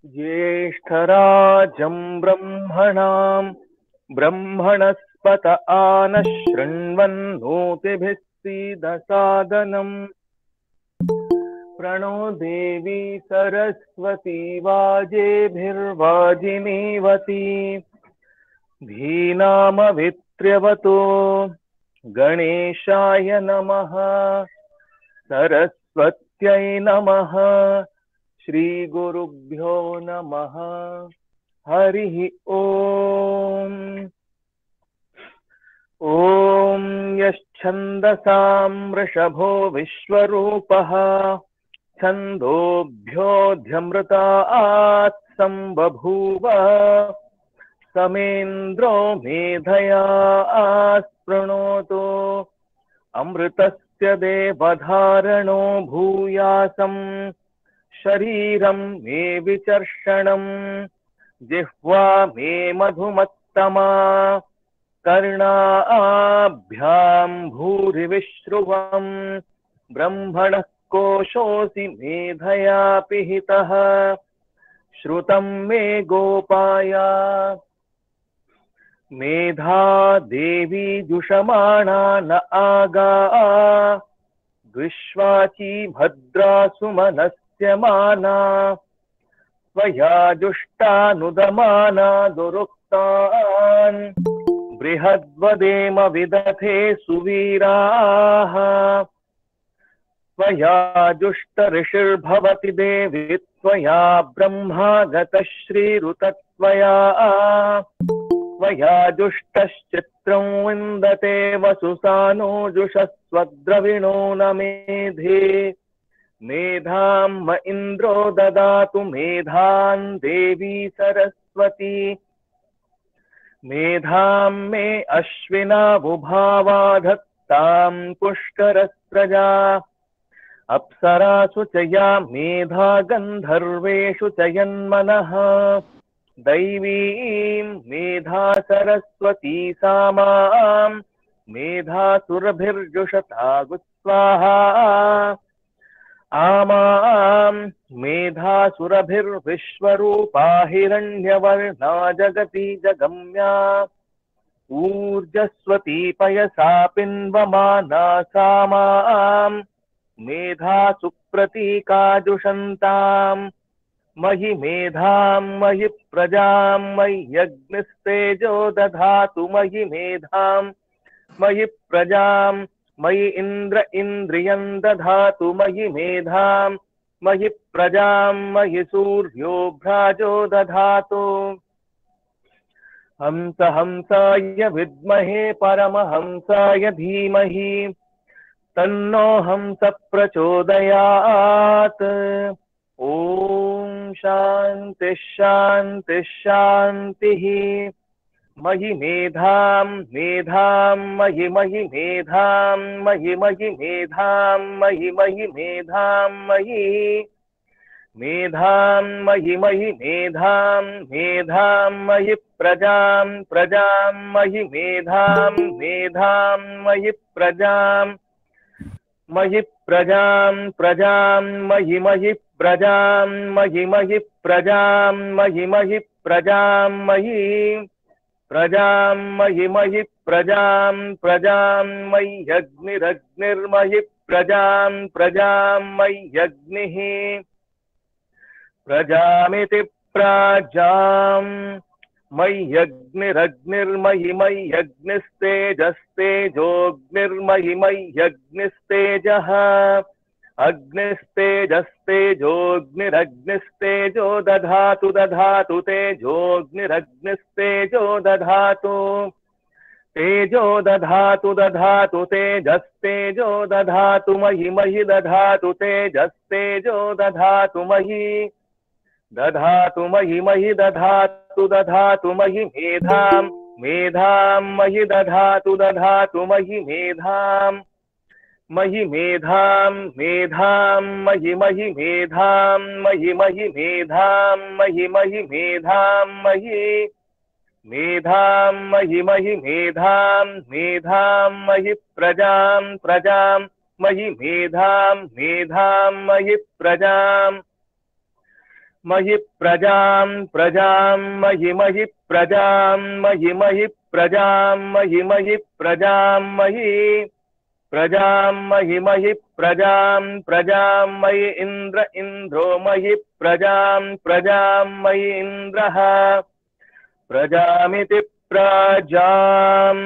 ज्येष्ठराजं ब्रह्मणां ब्रह्मणस्पत आनः शृण्वन्नोतिभिः सीदसादनम्। प्रणो देवी सरस्वती वाजेभिर्वाजिनीवती। धीनामवित्र्यवतो गणेशाय नमः। सरस्वत्यै नमः। श्रीगुरुभ्यो नमः। हरिः ओम्। ॐ यश्छन्दसां वृषभो विश्वरूपः छन्दोभ्योऽध्यमृतात् सम्बभूव समेन्द्रो मेधया आस्पृणोतु अमृतस्य देवधारणो भूयासं शरीरं मे विचर्षणं जिह्वा मे मधुमत्तमा कर्णाभ्यां भूरिविश्रुवं ब्रह्मणः कोशोऽसि मेधया पिहितः श्रुतं मे गोपाय मेधा देवी जुषमाणा न आगा विश्वाची भद्रा सुमनस्य माना त्वया जुष्टानुदमाना दुरुक्तान् बृहद्वदेम विदथे सुवीराः त्वया जुष्टऋषिर्भवति देवी त्वया ब्रह्मा गतश्रीरुतत्वया त्वया जुष्टश्चित्रं विन्दते वसुसानो जुषस्वद्रविणो न मेधे मेधां म इन्द्रो ददातु मेधां देवी सरस्वती मेधां मे अश्विनावुभावाधत्तां पुष्करस्रजा अप्सरासु च या मेधा गन्धर्वेषु च यन्मनः दैवीं मेधा सरस्वती सा मां मेधासुरभिर्जुषतागुस्वाहा आमां मेधासुरभिर्विश्वरूपा हिरण्यवर्णा जगति जगम्या ऊर्जस्वती पयसा पिन्वमाना सा मां मेधा सुप्रतीकाजुषन्ताम् मयि मेधां मयि प्रजां मयि यज्ञस्तेजो दधातु मयि मेधां मयि प्रजां मयि इन्द्र इन्द्रियं दधातु मयि मेधां मयि प्रजां मयि सूर्यो भ्राजो दधातु हंस हंसाय विद्महे परमहंसाय धीमहि तन्नो हंस प्रचोदयात्। ओम शांति शांति शांतिः। मयि मेधां मेधां मयि मयि मेधां मयि मयि मेधां मयि मयि मेधां मयि मेधां मयि मयि मेधां मेधां मयि प्रजां प्रजां मयि मेधां मेधां मयि प्रजां मयि प्रजां प्रजां मयि मयि प्रजां मयि मयि प्रजां मयि मयि प्रजां मयि प्रजां मयि मयि प्रजां प्रजां मयि अग्निरग्निर्मयि प्रजां प्रजां मयि अग्निः प्रजामिति प्राजां मयि अग्निरग्निर्मयि मयि अग्निस्तेजस्तेजोऽग्निर्मयि मयि अग्निस्तेजः अग्निस्तेजस्तेजोऽग्निरग्निस्तेजो दधातु दधातु तेजोऽग्निरग्निस्तेजो दधातु तेजो दधातु दधातु तेजस्तेजो दधातु मयि मयि दधातु तेजस्तेजो दधातु मयि दधातु मयि मयि दधातु दधातु मयि मेधां मेधां मयि दधातु दधातु मयि मेधां मयि मेधां मेधां मयि मयि मेधां मयि मयि मेधां मयि मयि मेधां मयि मेधां मयि मयि मेधां मेधां मयि प्रजां प्रजां मयि मेधां मेधां मयि प्रजां महि प्रजां प्रजां महि महि प्रजां महि महि प्रजां महि महि प्रजां महि प्रजां महि महि प्रजां प्रजां मयि इन्द्र इन्द्रो महि प्रजां प्रजां मयि इन्द्रः प्रजामिति प्रजां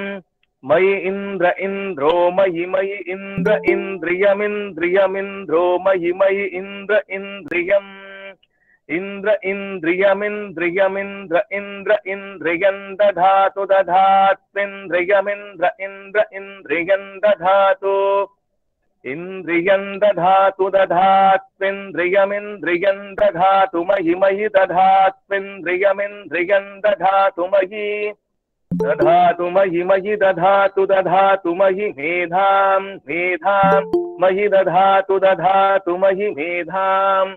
मयि इन्द्र इन्द्रो मयि मयि इन्द्र इन्द्रियमिन्द्रियमिन्द्रो मयि मयि इन्द्र इन्द्रियम् इन्द्र इन्द्रियमिन्द्रियमिन्द्र इन्द्र इन्द्रियं दधातु दधात्विन्द्रियमिन्द्र इन्द्र इन्द्रियं दधातु इन्द्रियं दधातु दधात्विन्द्रियमिन्द्रियं दधातु मयि मयि दधात्विन्द्रियमिन्द्रियं दधातु मयि दधातु मयि मेधां मेधां मयि दधातु मयि मेधां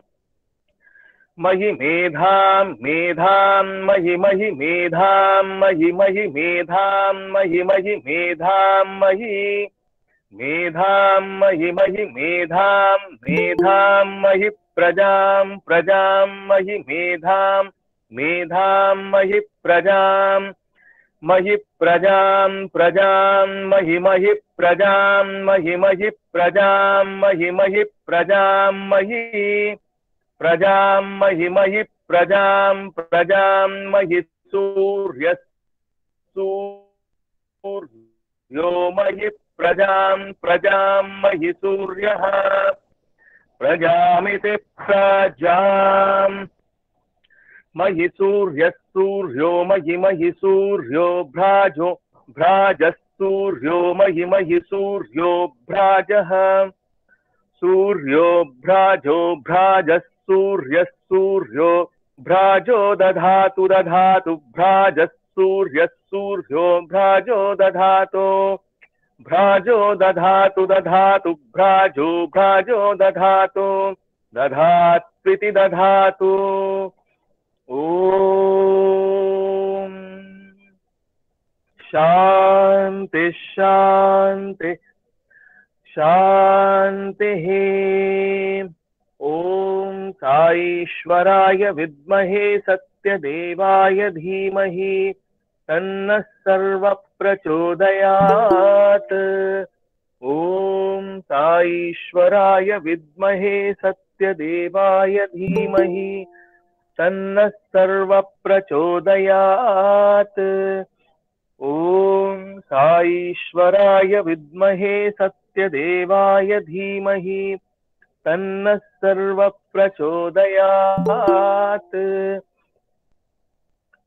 मयि मेधां मेधां मयि मयि मेधां मयि मयि मेधां मयि मयि मेधां मयि मेधां मयि मयि मेधां मेधां मयि प्रजां प्रजां मयि मेधां मेधां मयि प्रजां मयि प्रजां प्रजां मयि मयि प्रजां मयि मयि प्रजां मयि मयि प्रजां मयि प्रजां मयि मयि प्रजां प्रजां मयि सूर्यो मयि प्रजां प्रजां मयि सूर्यः प्रजामिति प्रजां मयि सूर्यो मयि मयि सूर्यो भ्राजो भ्राजस्तूर्यो मयि मयि सूर्यो भ्राजः सूर्यो भ्राजो भ्राजस्तूर्यस्तूर्यो भ्राजो दधातु दधातु भ्राजस्तूर्यस्तूर्यो भ्राजो दधातु भ्राजो दधातु दधातु भ्राजो भ्राजो दधातु दधात्विति दधातु ओम शांति शांति शांतिः। ओम साईश्वराय विद्महे सत्यदेवाय धीमहि तन्नः सर्वः प्रचोदयात्। ओम साईश्वराय विद्महे सत्यदेवाय धीमहि तन्नः सर्वः प्रचोदयात्। ओम साईश्वराय विद्महे सत्यदेवाय धीमहि तन्नः सर्वः प्रचोदयात्।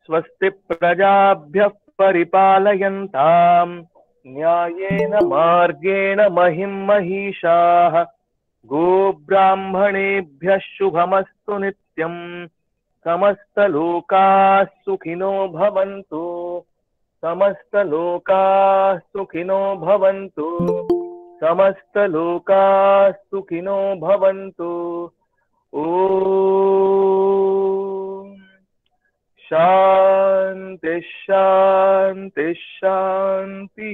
स्वस्ति प्रजाभ्यः परिपालयन्तां न्यायेन मार्गेण महिं महिषाः गोब्राह्मणेभ्यः शुभमस्तु नित्यम् समस्तलोकाः सुखिनो भवन्तु समस्तलोकाः सुखिनो भवन्तु समस्तलोकाः सुखिनो भवन्तु। ओम शांति शांति शांति।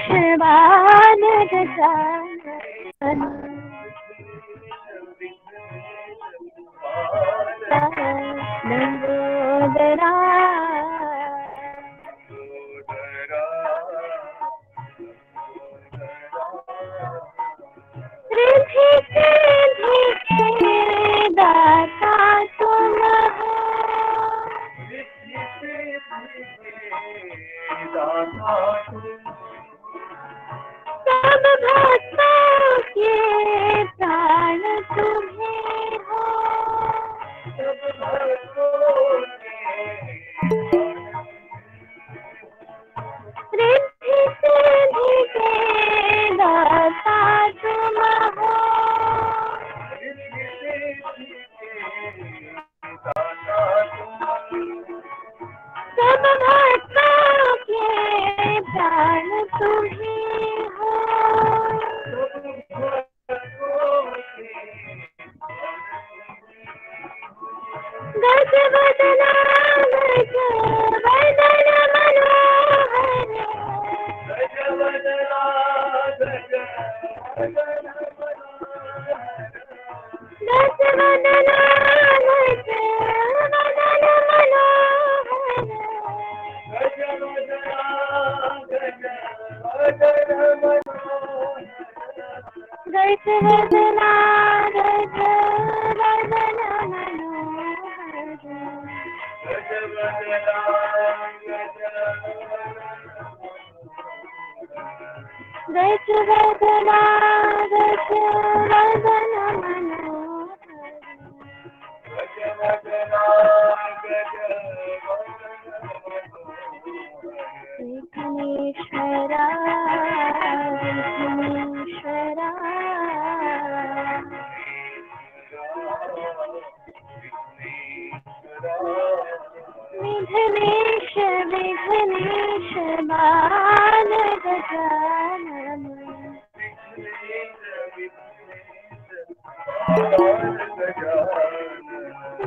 शिवान गजानन लंबोदरा रिद्धि सिद्धि के दाता तुम हो। सब भक्तों के प्राण तुम्हें हो। रिद्धि सिद्धि के दाता तुम हो। सब भक्तों के प्राण तुम्हें हो। गज बदना गज बदन मनोहर गज बदना गज बदन मनोहर गज बदना गज बदन मनोहर गज बदना गज बदन विघ्नेश्वरा विघ्नेश्वरा विघ्नेश विघ्नेश बाल गजानन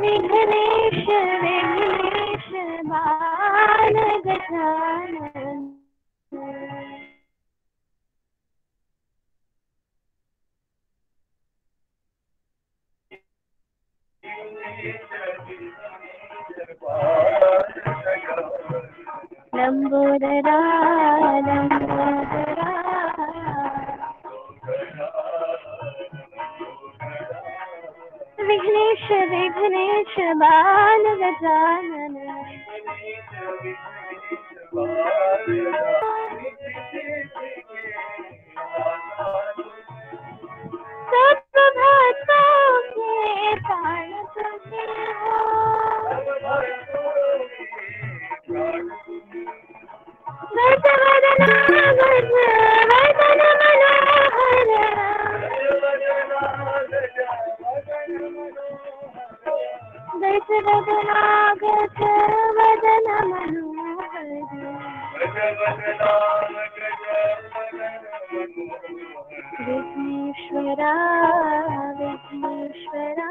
विघ्नेश विघ्नेश बाल गजानन लंबोदरा लंबोदरा विघ्नेश विघ्नेश बाल गजानन सब भक्तों के प्राण तुम्हें हो। गज बदना गज बदन मनोहर गज बदना गज बदन मनोहर विघ्नेश्वरा विघ्नेश्वरा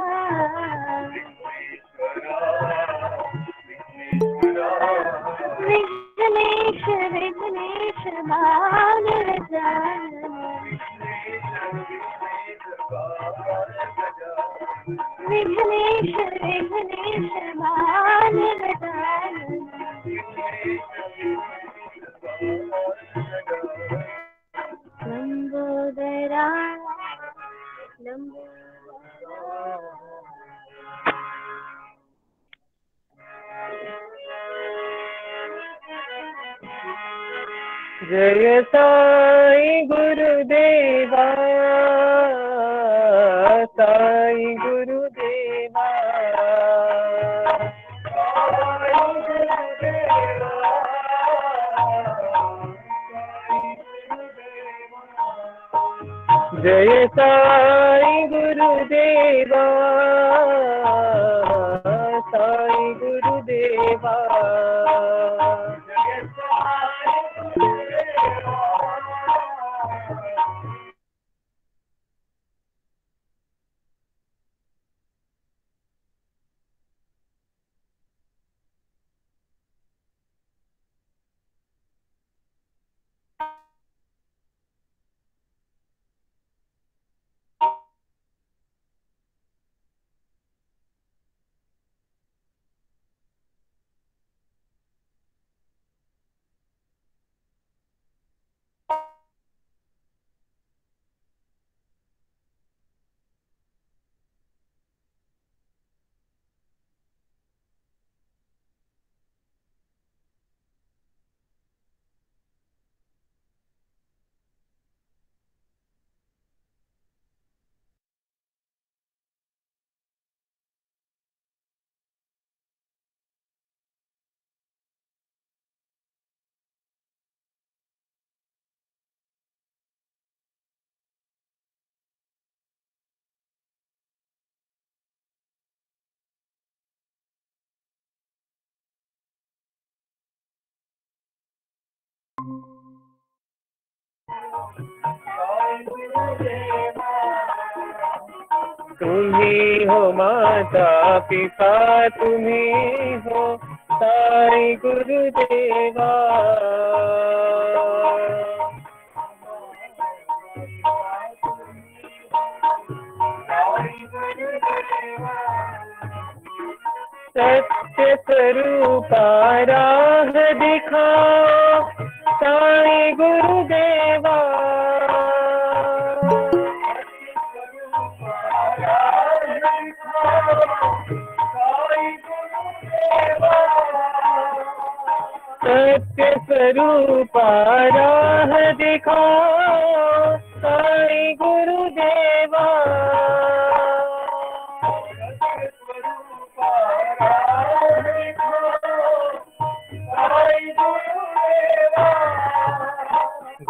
विघ्नेश विघ्नेश बाल गजानन विघ्नेश विघ्नेश बाल गजानन लंबोदरा लंबोदरा जय साई गुरुदेवा साई गुरुदेवा जय साई गुरुदेवा साई गुरुदेवा तुम्ही हो माता पिता, तुम्ही हो साई गुरुदेवा। सत्य स्वरूपा राह दिखाओ साई गुरुदेवा। सत्य स्वरूपा राह दिखाओ साई गुरुदेवा।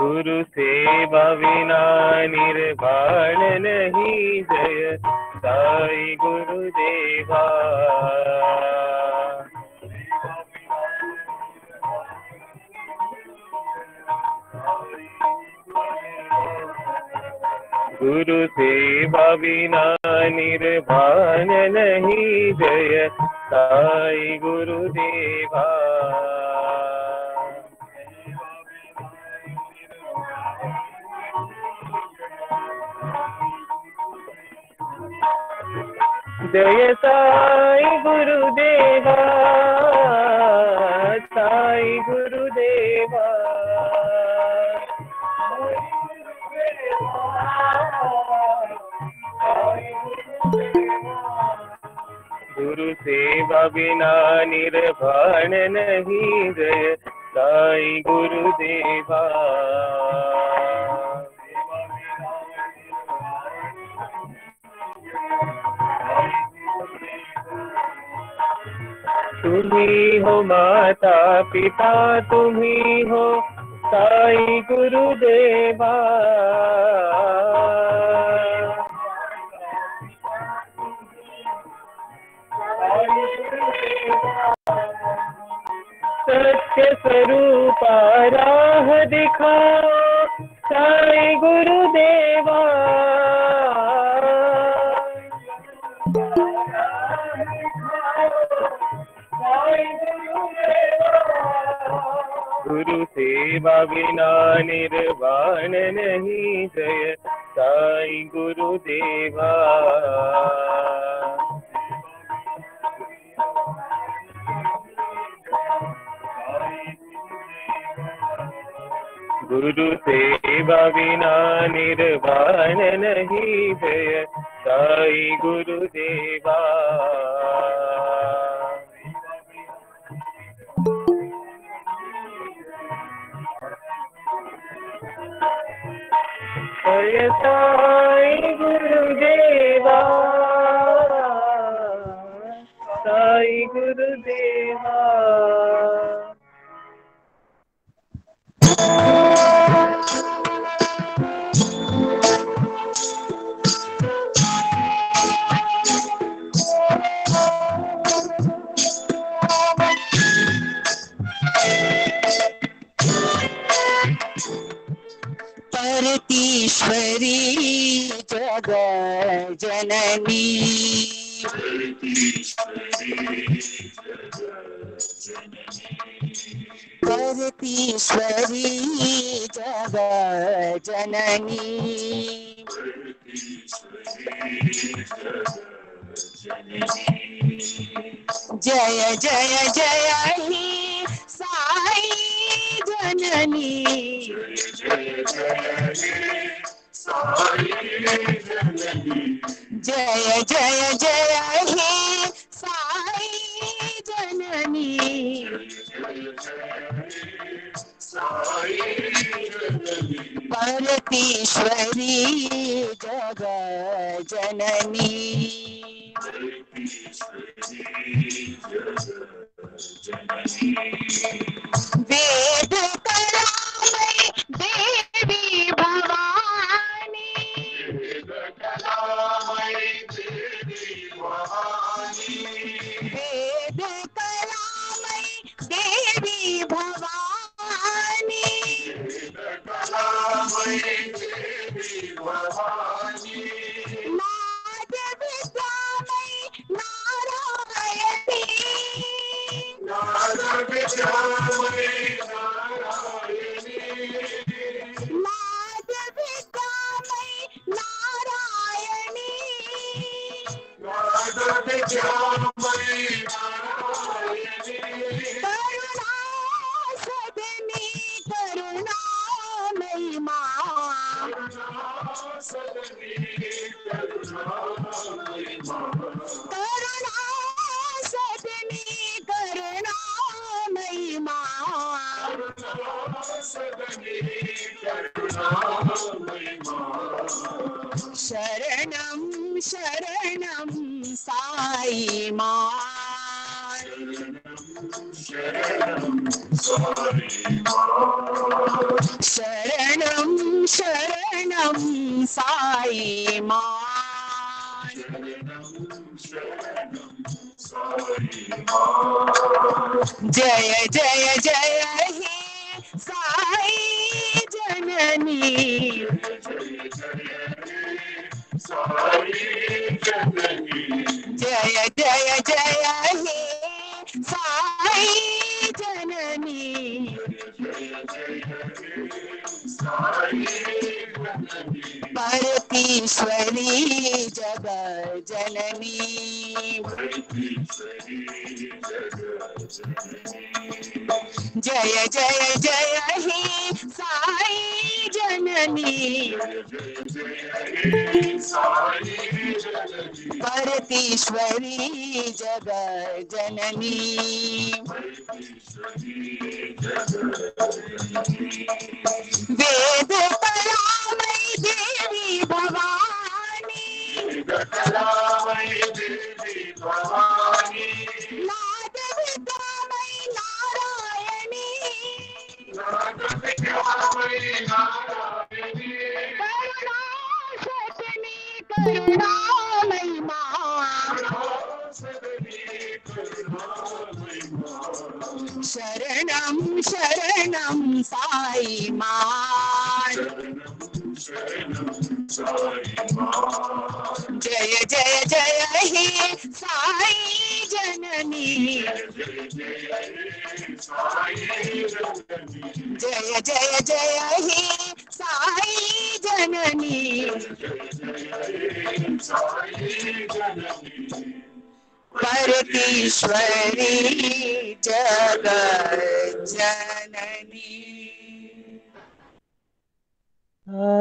गुरु सेवा विना निर्वाण नहीं, जय साई गुरुदेवा। गुरु सेवा विना निर्वाण नहीं, जय साई गुरुदेवा। जय साई गुरुदेवा, साई गुरुदेवा। गुरु सेवा बिना निर्वाण नहीं, जय साई गुरुदेवा। तुम्ही हो माता पिता, तुम्ही हो साई गुरुदेवा। सत्य स्वरूपा राह दिखाओ साई गुरुदेवा। गुरु सेवा बिना निर्वाण नहीं, जय साई गुरुदेवा। गुरु सेवा बिना निर्वाण नहीं, जय साई गुरुदेवा। जय साई गुरुदेवा, साई गुरुदेवा। परतीश्वरी जग जननी, परतीश्वरी जग जननी। जय जय जय ही साई जननी। जय जय जय हे साई जननी। परतीश्वरी जग जननी। वेद कलामय देवी भवानी, वेद कलामय देवी भवानी, वेद कलामय देवी भवानी, वेद कलामय शरणं शरणं साई मां, शरणं शरणं साई मां, जय जय जय हे साई जननी, जय जय जय हे साई जननी, परतीश्वरी जगत जननी, जय जय जय हे साई जननी, परतीश्वरी जगत जननी, वेद कलामयी देवी भवानी, नाद विद्यामयी नारायणी, करुणा सतनी करुणामयी मां, शरणं शरणं साई मां, जय जय जय हे साई जननी, जय जय जय हे साई जननी, परतीश्वरी जगत जननी।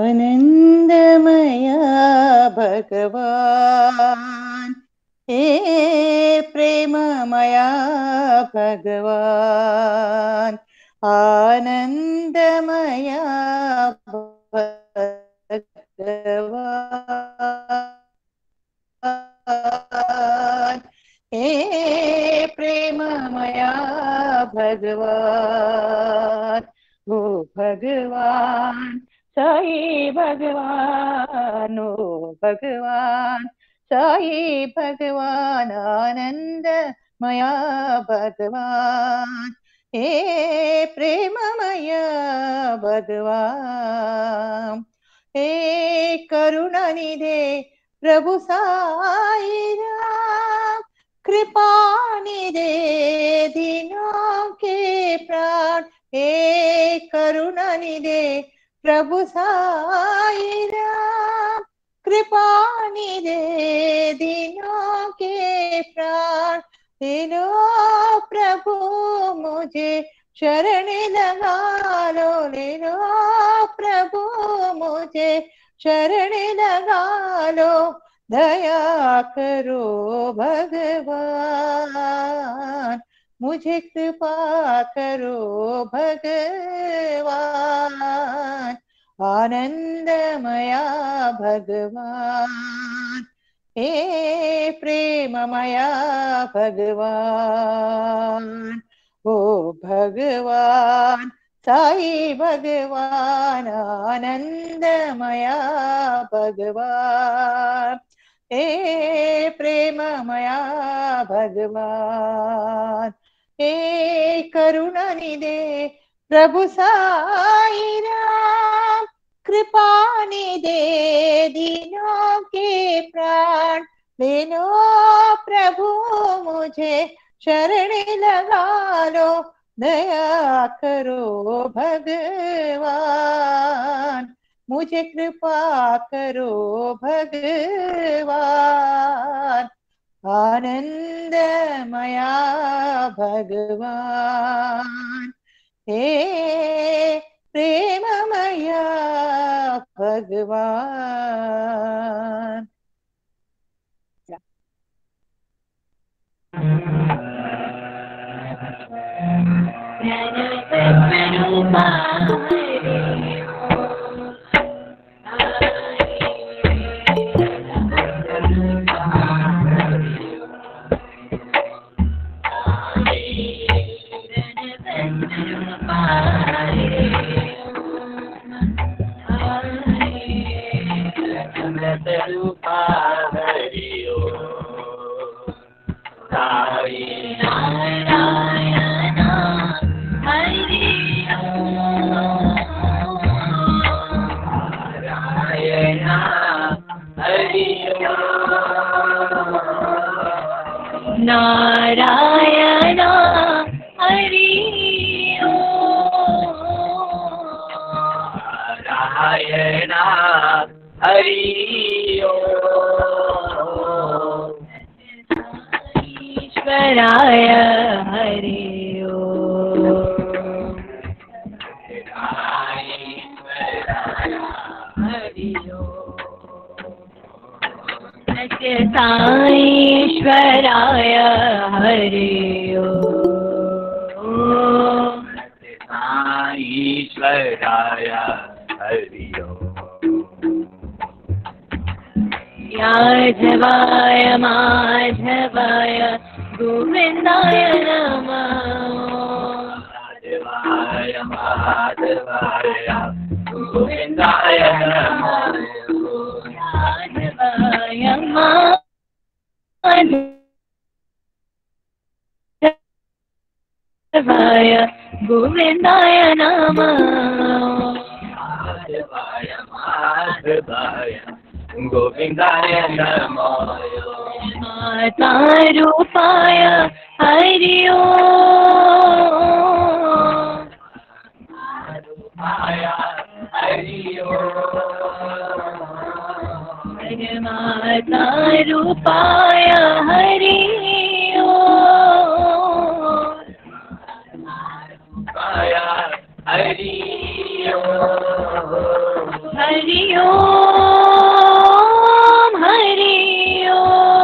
आनंदमया भगवान, हे प्रेममया भगवान, आनंदमया भगवान, हे प्रेममया भगवान, ओ भगवान साई भगवान, ओ भगवान साई भगवान, आनंदमया भगवान, हे प्रेममया भगवान, हे करुणानिधे प्रभु साई राम, कृपा निधे दीनों के प्राण, हे करुणानिधे प्रभु साई राम, कृपा निधे दीनों के प्राण, ले लो प्रभु मुझे शरण लगा लो, ले लो प्रभु मुझे शरण लगा लो, दया करो भगवान, मुझे कृपा करो भगवान, आनंदमया भगवान, हे प्रेममया भगवान, ओ भगवान साई भगवान, आनंदमया भगवान, हे प्रेममया भगवान, हे करुणानिधे प्रभु साई राम, कृपा निधे दीनों के प्राण, ले लो प्रभु मुझे शरण लगा लो, दया करो भगवान, मुझे कृपा करो भगवान, आनंदमया भगवान, हे प्रेममया भगवान। नारायण हरि नारायण हरि ईश्वराय हरि साईश्वराय हरि साईश्वराय हरि यादवाय माधवाय गोविन्दाय नमः यादवाय माधवाय गोविन्दाय नमः यादवाय माधवाय गोविन्दाय नमः यादवाय माधवाय गोविन्दाय नमः माता रूपाय हरि ओम रूपाय हरि ओम माता रूपाय हरि ओम रूपाय हरि ओम हरि ओम हरि ओम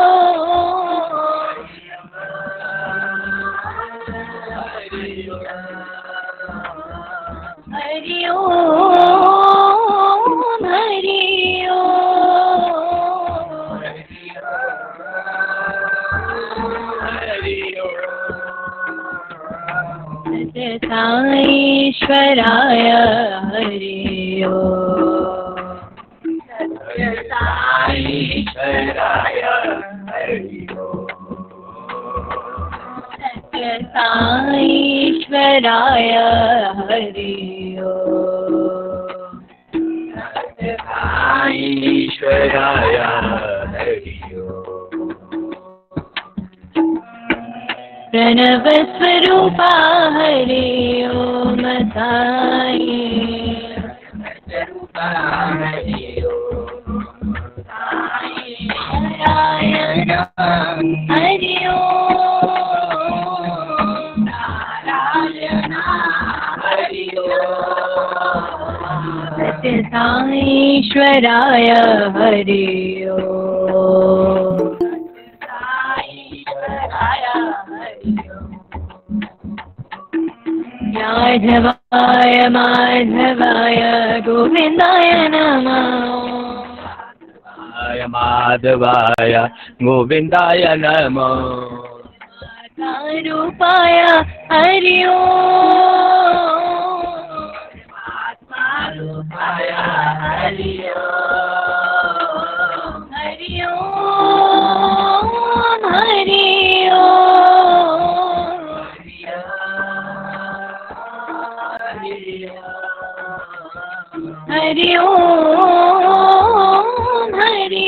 हरि ओम हरि ओम साईश्वराय हरि ओम साईश्वराय हरि ओम साईश्वराय हरि ओम साईश्वराय हरि ओम प्रणव स्वरूपा हरि ओम साई स्वरूपा हरि ओम नारायण हरि ओम नारायण हरि ओम सत्य साईश्वराय हरि ओम साईश्वराय हरि ओम यादवाय माधवाय गोविन्दाय नमः माधवाय गोविन्दाय नमः रूपाय हरि ओम रूपाय हरि ओम हरि ओम हरि ओम हरि ओम हरि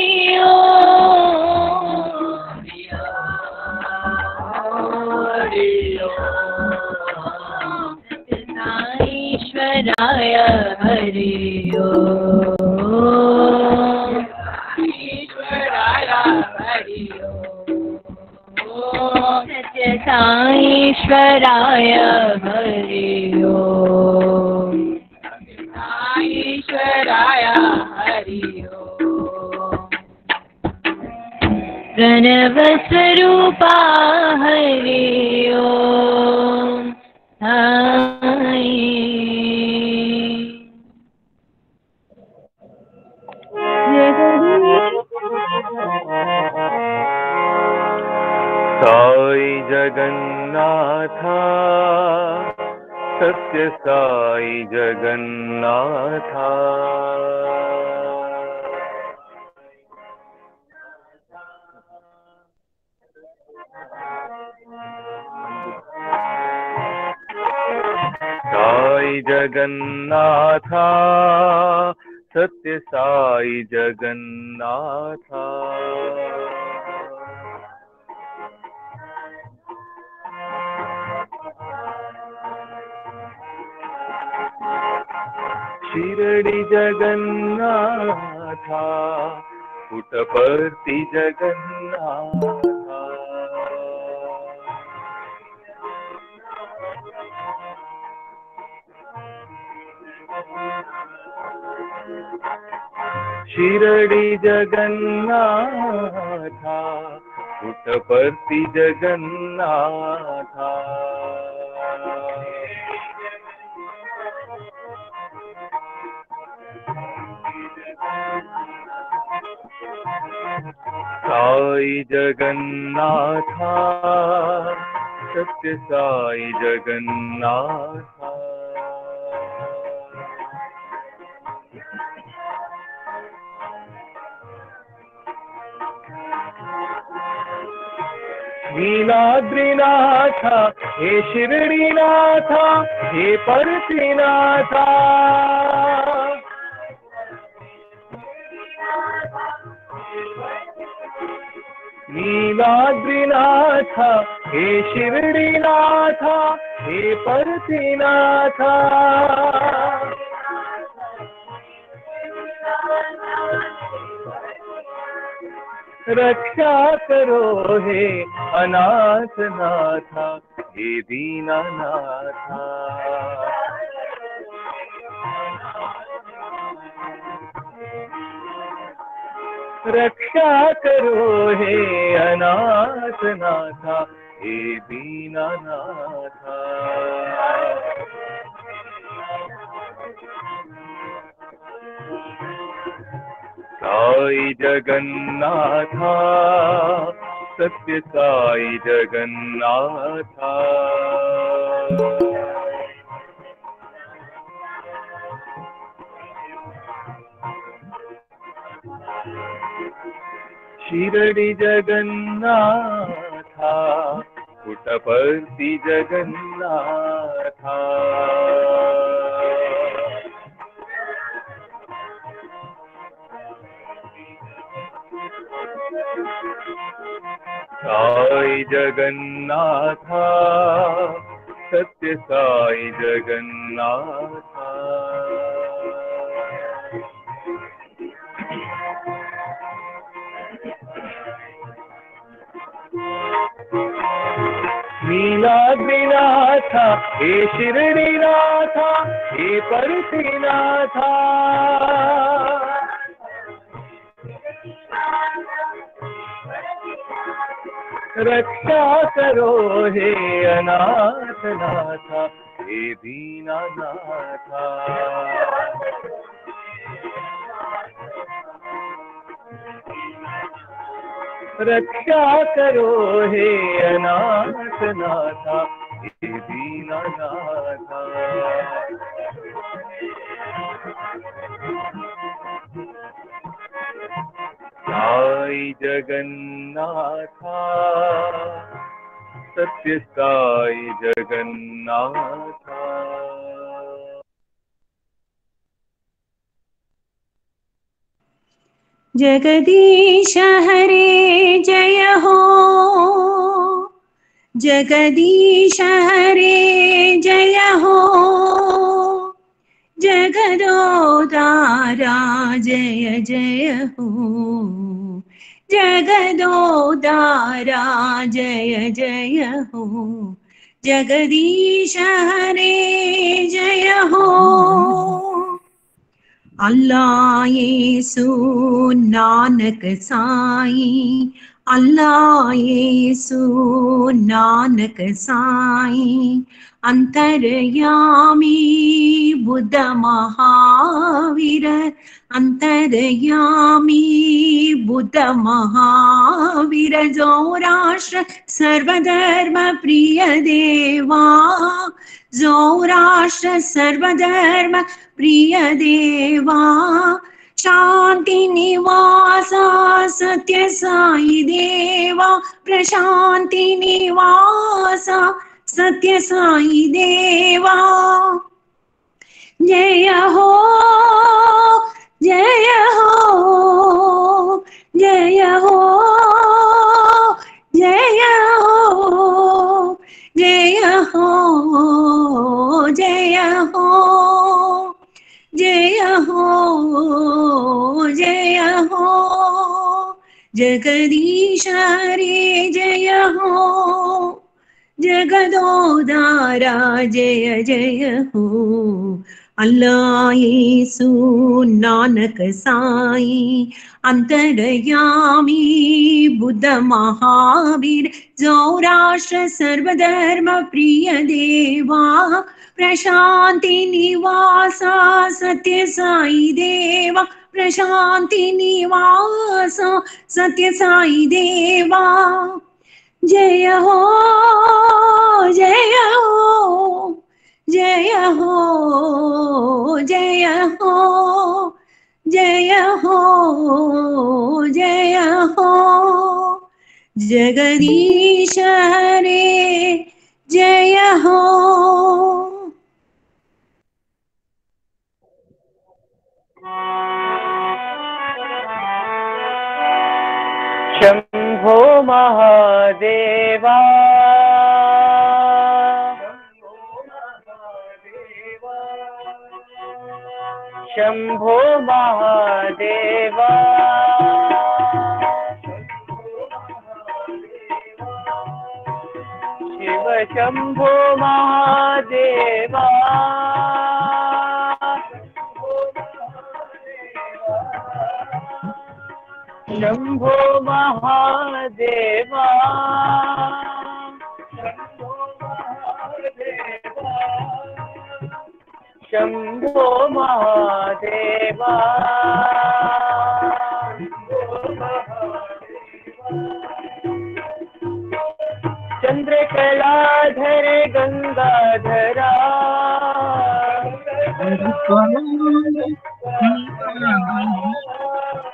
ओम ईश्वराय हरि ओम। ईश्वराय हरि ओम। सत्य साईश्वराय हरि ओम। ईश्वराय हरि ओम। प्रणव स्वरूपा हरि ओम। साई जगन्नाथ सत्य साई जगन्नाथ साई जगन्नाथ सत्य साई जगन्नाथ शिरडी जगन्नाथ पुट्टपर्ति जगन्नाथ शिरडी जगन्नाथ पुट्टपर्ति जगन्नाथ साई जगन्नाथ सत्य साई जगन्नाथ नीलाद्रिनाथ हे शिरडीनाथ हे पर्तिनाथ नीलाद्रिनाथ हे शिरडीनाथ हे पर्तिनाथ रक्षा करो हे अनाथनाथ हे दीनानाथ रक्षा करो हे अनाथनाथ हे दीनानाथ साई जगन्नाथ सत्य साई जगन्नाथ शिरडी जगन्नाथ पुट्टपर्ति जगन्नाथ साई जगन्नाथ सत्य साई जगन्नाथ नीलाद्रिनाथ हे शिरडीनाथ हे पर्तिनाथ रक्षा करो हे अनाथनाथ हे दीनानाथ रक्षा करो हे अनाथनाथ हे दीनानाथ साई जगन्नाथ सत्य साई जगन्नाथ जगदीश हरे जय हो, जगदीश हरे जय हो, जगदोदारा जय जय हो, जगदोदारा जय जय हो, जगदीश हरे जय हो। अल्लाह येसु नानक साईं, अल्लाह येसु नानक साईं, अंतर्यामी बुद्ध महावीर, अंतर्यामी बुद्ध महावीर, जोराष्ट्र सर्वधर्म प्रिय देवा, जोराष्ट्र सर्वधर्म प्रिय देवा, शांति निवासा सत्य साई देवा, प्रशांति निवासा सत्य साई देवा। जय हो जय हो जय हो जय हो जय हो जय हो जय हो जय हो, जगदीश हरे जय हो, जगदोदारा जय जय हो। अल्लाह येसु नानक साईं, अंतर्यामी बुद्ध महावीर, जोराष्ट्र सर्वधर्म प्रिय देवा, प्रशांति निवासा सत्य साई देवा, प्रशांति निवासा सत्य साई देवा। जय हो जय हो जय हो जय हो जय हो जय हो, जगदीश हरे जय हो। शंभो महादेवा, शंभो महादेवा, शिव शंभो महादेवा, शंभो महादेवा, शंभो महादेवा, चंद्रकलाधर गंगाधरा,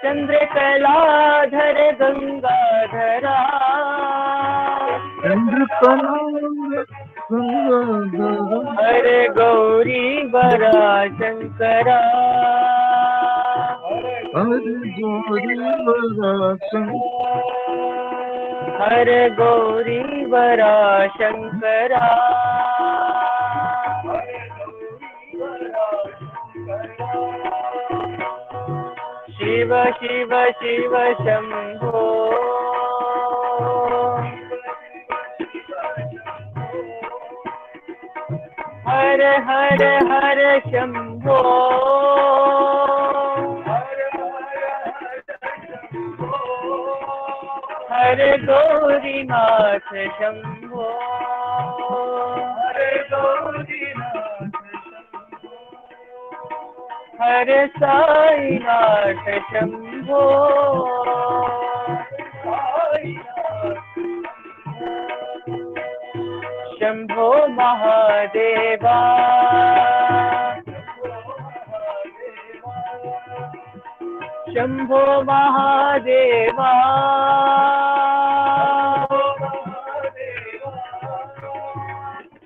चंद्रकलाधर गंगाधरा, हरे गौरी बरा शंकरा, हरे गौरी बरा शंकरा, शिव शिव शिव शंभो, हर हर हर शंभो, हर गौरीनाथ शंभो, हर गौरीनाथ शंभो, हर साईनाथ शंभो, शंभो महादेवा, शंभो महादेवा,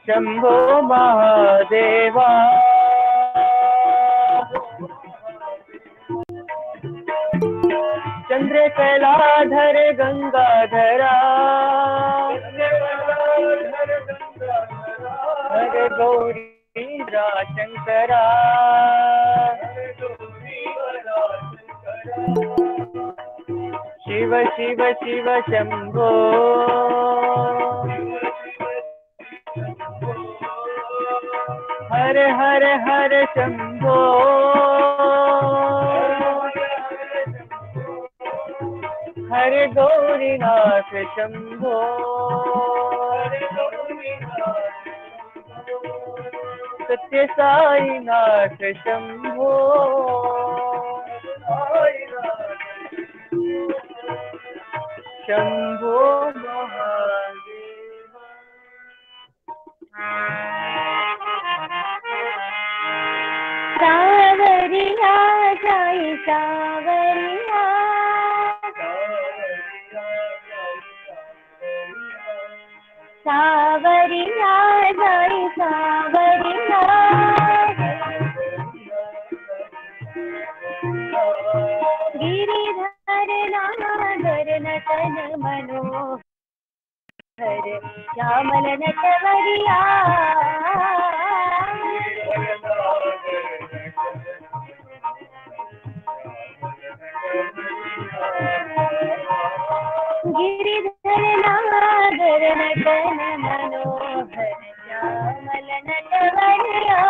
शंभो महादेवा, चंद्रकलाधर गंगाधरा, हर गौरी शंकरा, शिव शिव शिव शंभो हर हर हर शंभो हरे गौरीनाथ शंभो सत्य साईनाथ शंभो शंभो महादेव। सावरिया साई सावरिया सावरिया साई सावरिया गिरिधर नागर नटन मनोहर श्यामल नटवरिया गिरिधर नागर नटन मनोहर श्यामल नटवरिया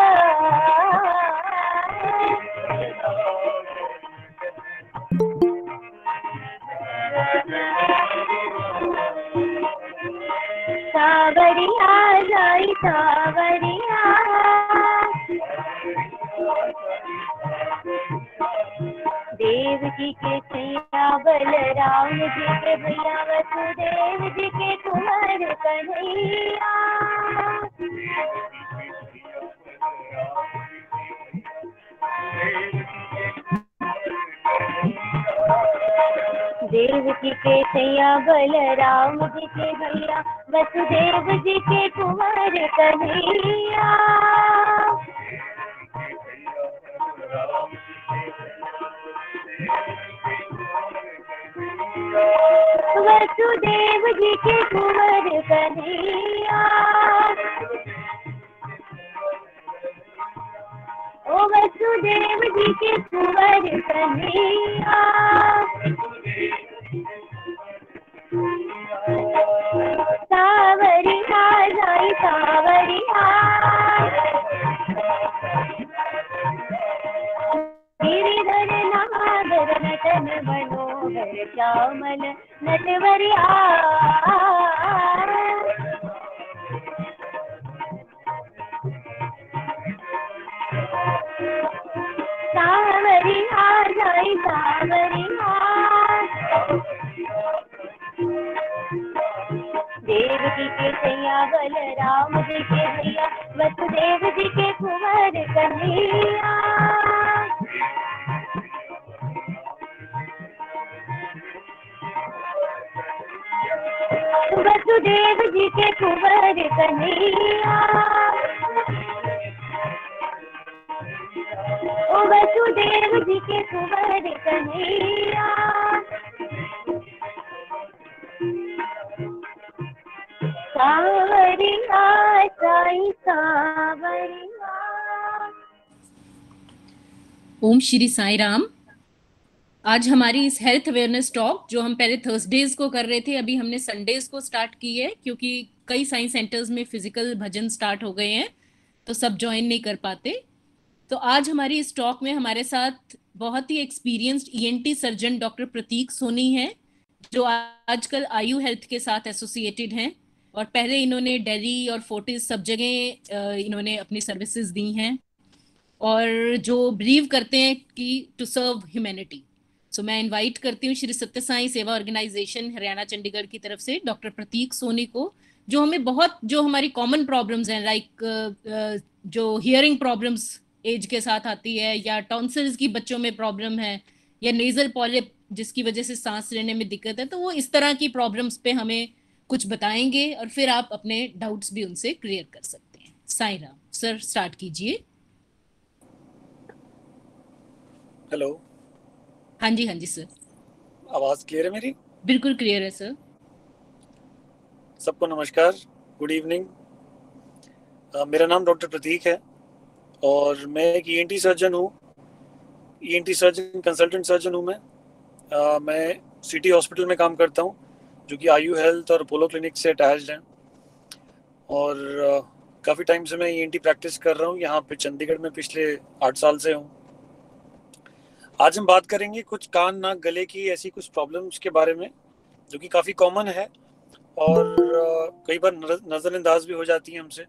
सावरिया जाई सावरिया देव जी के सैया बलराम जी के भैया वसुदेव जी के कुंवर कन्हैया देव जी के सैया बलराम जी के भैया वसुदेव जी के कुंवर कन्हैया वसुदेव जी के कुंवर कन्हैया ओ वसुदेव जी के कुंवर कन्हैया सावरिया जाई सावरिया गिरिधर नागर नटन मनोहर श्यामल नटवरिया सावरिया जाई सावरिया देव जी के सैया बलराम जी के भैया वसुदेव जी के कुंवर कन्हैया वसुदेव जी के कुंवर कन्हैया ओ वसुदेव जी के कुंवर कन्हैया सावरिया साई सावरिया। ओम श्री साई राम। आज हमारी इस हेल्थ अवेयरनेस टॉक जो हम पहले थर्सडेज को कर रहे थे, अभी हमने संडेज को स्टार्ट की है क्योंकि कई साइंस सेंटर्स में फिजिकल भजन स्टार्ट हो गए हैं तो सब ज्वाइन नहीं कर पाते। तो आज हमारी इस टॉक में हमारे साथ बहुत ही एक्सपीरियंस्ड ईएनटी सर्जन डॉक्टर प्रतीक सोनी हैं जो आजकल आयु हेल्थ के साथ एसोसिएटेड हैं और पहले इन्होंने दिल्ली और फोर्टिस सब जगह इन्होंने अपनी सर्विसेज दी हैं और जो बिलीव करते हैं कि टू सर्व ह्यूमैनिटी। सो मैं इनवाइट करती हूँ श्री सत्य साई सेवा ऑर्गेनाइजेशन हरियाणा चंडीगढ़ की तरफ से डॉक्टर प्रतीक सोनी को, जो हमें बहुत जो हमारी कॉमन प्रॉब्लम्स हैं लाइक जो हियरिंग प्रॉब्लम्स एज के साथ आती है या टॉन्सिल्स की बच्चों में प्रॉब्लम है या नेजल पॉलिप जिसकी वजह से सांस लेने में दिक्कत है, तो वो इस तरह की प्रॉब्लम्स पे हमें कुछ बताएंगे और फिर आप अपने डाउट्स भी उनसे क्लियर कर सकते हैं। साई राम सर, स्टार्ट कीजिए। हेलो। हाँ जी सर। आवाज क्लियर है मेरी? बिल्कुल क्लियर है सर। सबको नमस्कार, गुड इवनिंग। मेरा नाम डॉक्टर प्रतीक है और मैं एक ईएनटी सर्जन हूँ, ईएनटी सर्जन कंसल्टेंट सर्जन हूँ। मैं सिटी हॉस्पिटल में काम करता हूँ, जो कि आयु हेल्थ और अपोलो क्लिनिक से अटैच्ड है। और काफ़ी टाइम से मैं ENT प्रैक्टिस कर रहा हूँ यहाँ पे चंडीगढ़ में, पिछले 8 साल से हूँ। आज हम बात करेंगे कुछ कान नाक गले की ऐसी कुछ प्रॉब्लम्स के बारे में जो कि काफ़ी कॉमन है और कई बार नज़रअंदाज भी हो जाती हैं हमसे,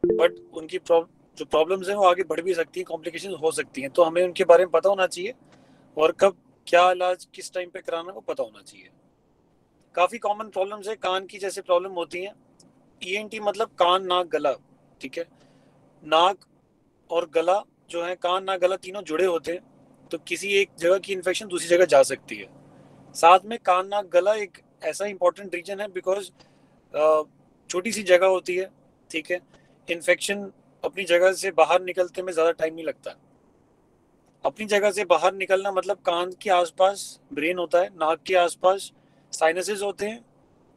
बट उनकी जो प्रॉब्लम्स हैं वो आगे बढ़ भी सकती हैं, कॉम्प्लिकेशन हो सकती हैं, तो हमें उनके बारे में पता होना चाहिए और कब क्या इलाज किस टाइम पे कराना वो पता होना चाहिए। काफ़ी कॉमन प्रॉब्लम्स है कान की, जैसे प्रॉब्लम होती हैं ENT मतलब कान नाक गला, ठीक है। नाक और गला जो है, कान नाक गला तीनों जुड़े होते हैं, तो किसी एक जगह की इन्फेक्शन दूसरी जगह जा सकती है। साथ में कान नाक गला एक ऐसा इंपॉर्टेंट रीजन है बिकॉज छोटी सी जगह होती है, ठीक है। इन्फेक्शन अपनी जगह से बाहर निकलते में ज़्यादा टाइम नहीं लगता। अपनी जगह से बाहर निकलना मतलब कान के आसपास ब्रेन होता है, नाक के आसपास साइनसेस होते हैं,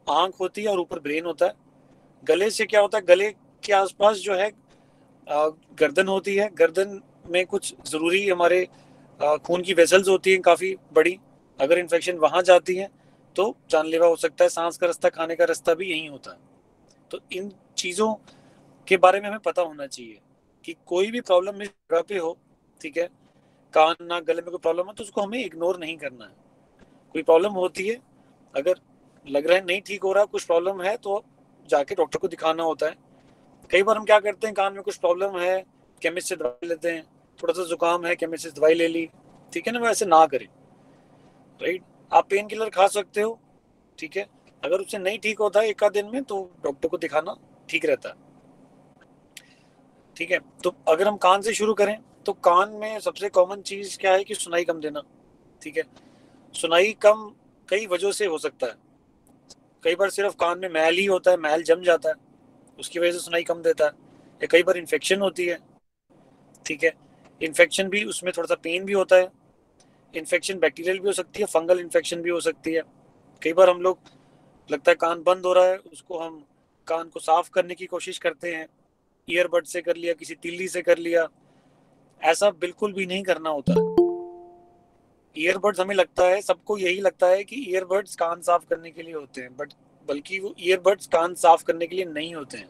आंख होती है और ऊपर ब्रेन होता है। गले से क्या होता है, गले के आसपास जो है गर्दन होती है, गर्दन में कुछ ज़रूरी हमारे खून की वेसल्स होती हैं काफ़ी बड़ी, अगर इन्फेक्शन वहाँ जाती है तो जानलेवा हो सकता है। सांस का रास्ता, खाने का रास्ता भी यहीं होता है। तो इन चीज़ों के बारे में हमें पता होना चाहिए कि कोई भी प्रॉब्लम इस जगह पे हो, ठीक है, कान नाक गले में कोई प्रॉब्लम है तो उसको हमें इग्नोर नहीं करना है। कोई प्रॉब्लम होती है, अगर लग रहा है नहीं ठीक हो रहा, कुछ प्रॉब्लम है, तो जाके डॉक्टर को दिखाना होता है। कई बार हम क्या करते हैं, कान में कुछ प्रॉब्लम है, केमिस्ट से दवाई लेते हैं, थोड़ा सा जुकाम है, केमिस्ट से दवाई ले ली, ठीक है ना, वैसे ना करें, राइट। आप पेन किलर खा सकते हो, ठीक है, अगर उससे नहीं ठीक होता है 1 दिन में तो डॉक्टर को दिखाना ठीक रहता है, ठीक है। तो अगर हम कान से शुरू करें तो कान में सबसे कॉमन चीज़ क्या है कि सुनाई कम देना, ठीक है। सुनाई कम कई वजहों से हो सकता है। कई बार सिर्फ कान में मैल ही होता है, मैल जम जाता है, उसकी वजह से सुनाई कम देता है, या कई बार इन्फेक्शन होती है, ठीक है। इन्फेक्शन भी, उसमें थोड़ा सा पेन भी होता है। इन्फेक्शन बैक्टीरियल भी हो सकती है, फंगल इन्फेक्शन भी हो सकती है। कई बार हम लोग, लगता है कान बंद हो रहा है, उसको हम कान को साफ करने की कोशिश करते हैं, ईयरबड से कर लिया, किसी तिल्ली से कर लिया। ऐसा बिल्कुल भी नहीं करना होता है। ईयरबड्स, हमें लगता है, सबको यही लगता है कि ईयरबड्स कान साफ करने के लिए होते हैं, बट बल्कि वो ईयरबड्स कान साफ करने के लिए नहीं होते हैं।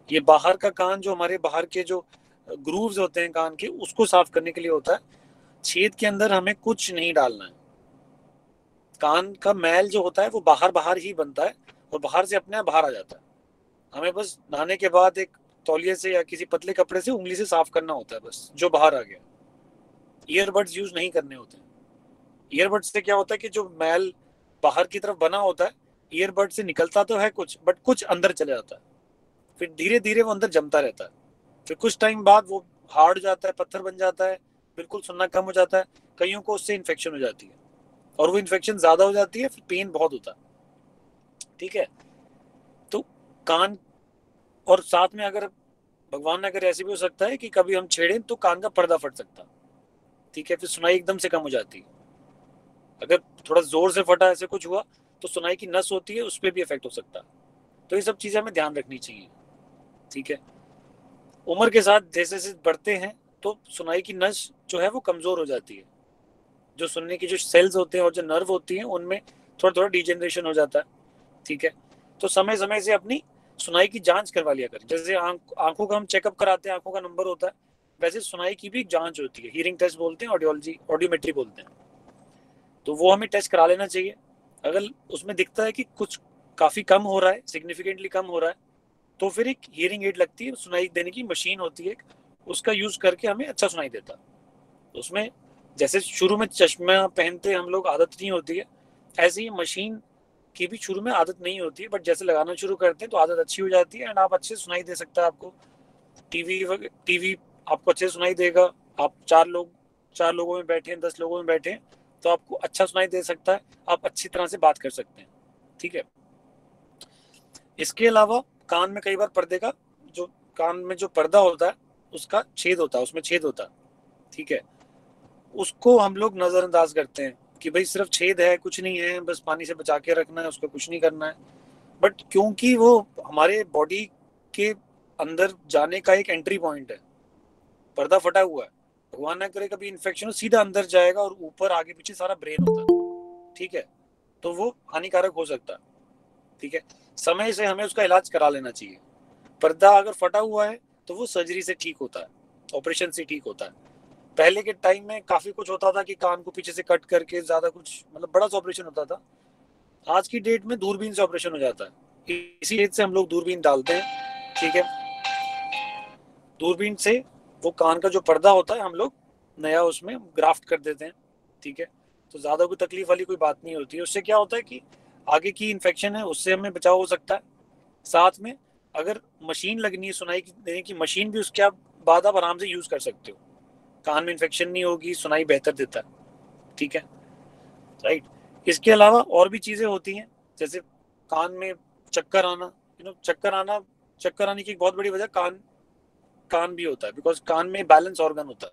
ये बाहर का कान, जो हमारे बाहर के जो ग्रूव्स होते हैं कान के, उसको साफ करने के लिए होता है। छेद के अंदर हमें कुछ नहीं डालना है। कान का मैल जो होता है वो बाहर बाहर ही बनता है और बाहर से अपने आप बाहर आ जाता है। हमें बस नहाने के बाद एक तौलिए से या किसी पतले कपड़े से उंगली से साफ करना होता है, बस जो बाहर आ गया। ईयरबड्स यूज नहीं करने होते हैं। ईयरबड्स से क्या होता है कि जो मैल बाहर की तरफ बना होता है, ईयरबड से निकलता तो है कुछ, बट कुछ अंदर चले जाता है, फिर धीरे धीरे वो अंदर जमता रहता है। फिर कुछ टाइम बाद वो हार्ड जाता है, पत्थर बन जाता है, बिल्कुल सुनना कम हो जाता है। कईयों को उससे इन्फेक्शन हो जाती है और वो इन्फेक्शन ज़्यादा हो जाती है, फिर पेन बहुत होता है, ठीक है। तो कान, और साथ में अगर भगवान ना करे ऐसे भी हो सकता है कि कभी हम छेड़ें तो कान का पर्दा फट सकता है, ठीक है, फिर सुनाई एकदम से कम हो जाती है। अगर थोड़ा जोर से फटा, ऐसे कुछ हुआ, तो सुनाई की नस होती है, उस पर भी इफेक्ट हो सकता है। तो ये सब चीज़ें हमें ध्यान रखनी चाहिए, ठीक है। उम्र के साथ जैसे जैसे बढ़ते हैं तो सुनाई की नस जो है वो कमज़ोर हो जाती है। जो सुनने की जो सेल्स होते हैं और जो नर्व होती हैं, उनमें थोड़ा थोड़ा डिजेनरेशन हो जाता है, ठीक है। तो समय समय से अपनी सुनाई की जांच करवा लिया करें। जैसे आंखों का हम चेकअप कराते हैं, आंखों का नंबर होता है, वैसे सुनाई की भी एक जांच होती है, हियरिंग टेस्ट बोलते हैं, ऑडियोमेट्री बोलते हैं। तो वो हमें टेस्ट करा लेना चाहिए। अगर उसमें दिखता है कि कुछ काफ़ी कम हो रहा है, सिग्निफिकेंटली कम हो रहा है, तो फिर एक हियरिंग एड लगती है, सुनाई देने की मशीन होती है, उसका यूज़ करके हमें अच्छा सुनाई देता है। उसमें जैसे शुरू में चश्मा पहनते हम लोग, आदत नहीं होती है, ऐसे ही मशीन की भी शुरू में आदत नहीं होती है, बट जैसे लगाना शुरू करते हैं तो आदत अच्छी हो जाती है एंड आप अच्छे सुनाई दे सकता है। आपको टीवी आपको अच्छे सुनाई देगा। आप 4 लोगों में बैठे हैं, 10 लोगों में बैठे हैं, तो आपको अच्छा सुनाई दे सकता है, आप अच्छी तरह से बात कर सकते हैं, ठीक है। इसके अलावा कान में कई बार पर्दे का, जो कान में जो पर्दा होता है उसका छेद होता है, उसमें छेद होता है, ठीक है। उसको हम लोग नज़रअंदाज करते हैं कि भाई सिर्फ छेद है, कुछ नहीं है, बस पानी से बचा के रखना है, उसको कुछ नहीं करना है। बट क्योंकि वो हमारे बॉडी के अंदर जाने का एक एंट्री पॉइंट है, पर्दा फटा हुआ है, भगवान ना करे कभी इन्फेक्शन हो, सीधा अंदर जाएगा और ऊपर आगे पीछे सारा ब्रेन होता है, ठीक है। तो वो हानिकारक हो सकता है। ठीक है, समय से हमें उसका इलाज करा लेना चाहिए। पर्दा अगर फटा हुआ है तो वो सर्जरी से ठीक होता है, ऑपरेशन से ठीक होता है। पहले के टाइम में काफी कुछ होता था कि कान को पीछे से कट करके ज्यादा कुछ मतलब बड़ा सा ऑपरेशन होता था। आज की डेट में दूरबीन से ऑपरेशन हो जाता है। इसी वजह से हम लोग दूरबीन डालते हैं। ठीक है, दूरबीन से वो कान का जो पर्दा होता है हम लोग नया उसमें ग्राफ्ट कर देते हैं। ठीक है, तो ज्यादा कोई तकलीफ वाली कोई बात नहीं होती है। उससे क्या होता है कि आगे की इन्फेक्शन है उससे हमें बचाव हो सकता है। साथ में अगर मशीन लगनी है सुनाई देने की मशीन भी उसके बाद आप आराम से यूज कर सकते हो। कान में इन्फेक्शन नहीं होगी, सुनाई बेहतर देता है। ठीक है, राइट। इसके अलावा और भी चीजें होती हैं, जैसे कान में चक्कर आना। चक्कर आने की एक बहुत बड़ी वजह कान भी होता है, बिकॉज कान में बैलेंस ऑर्गन होता है।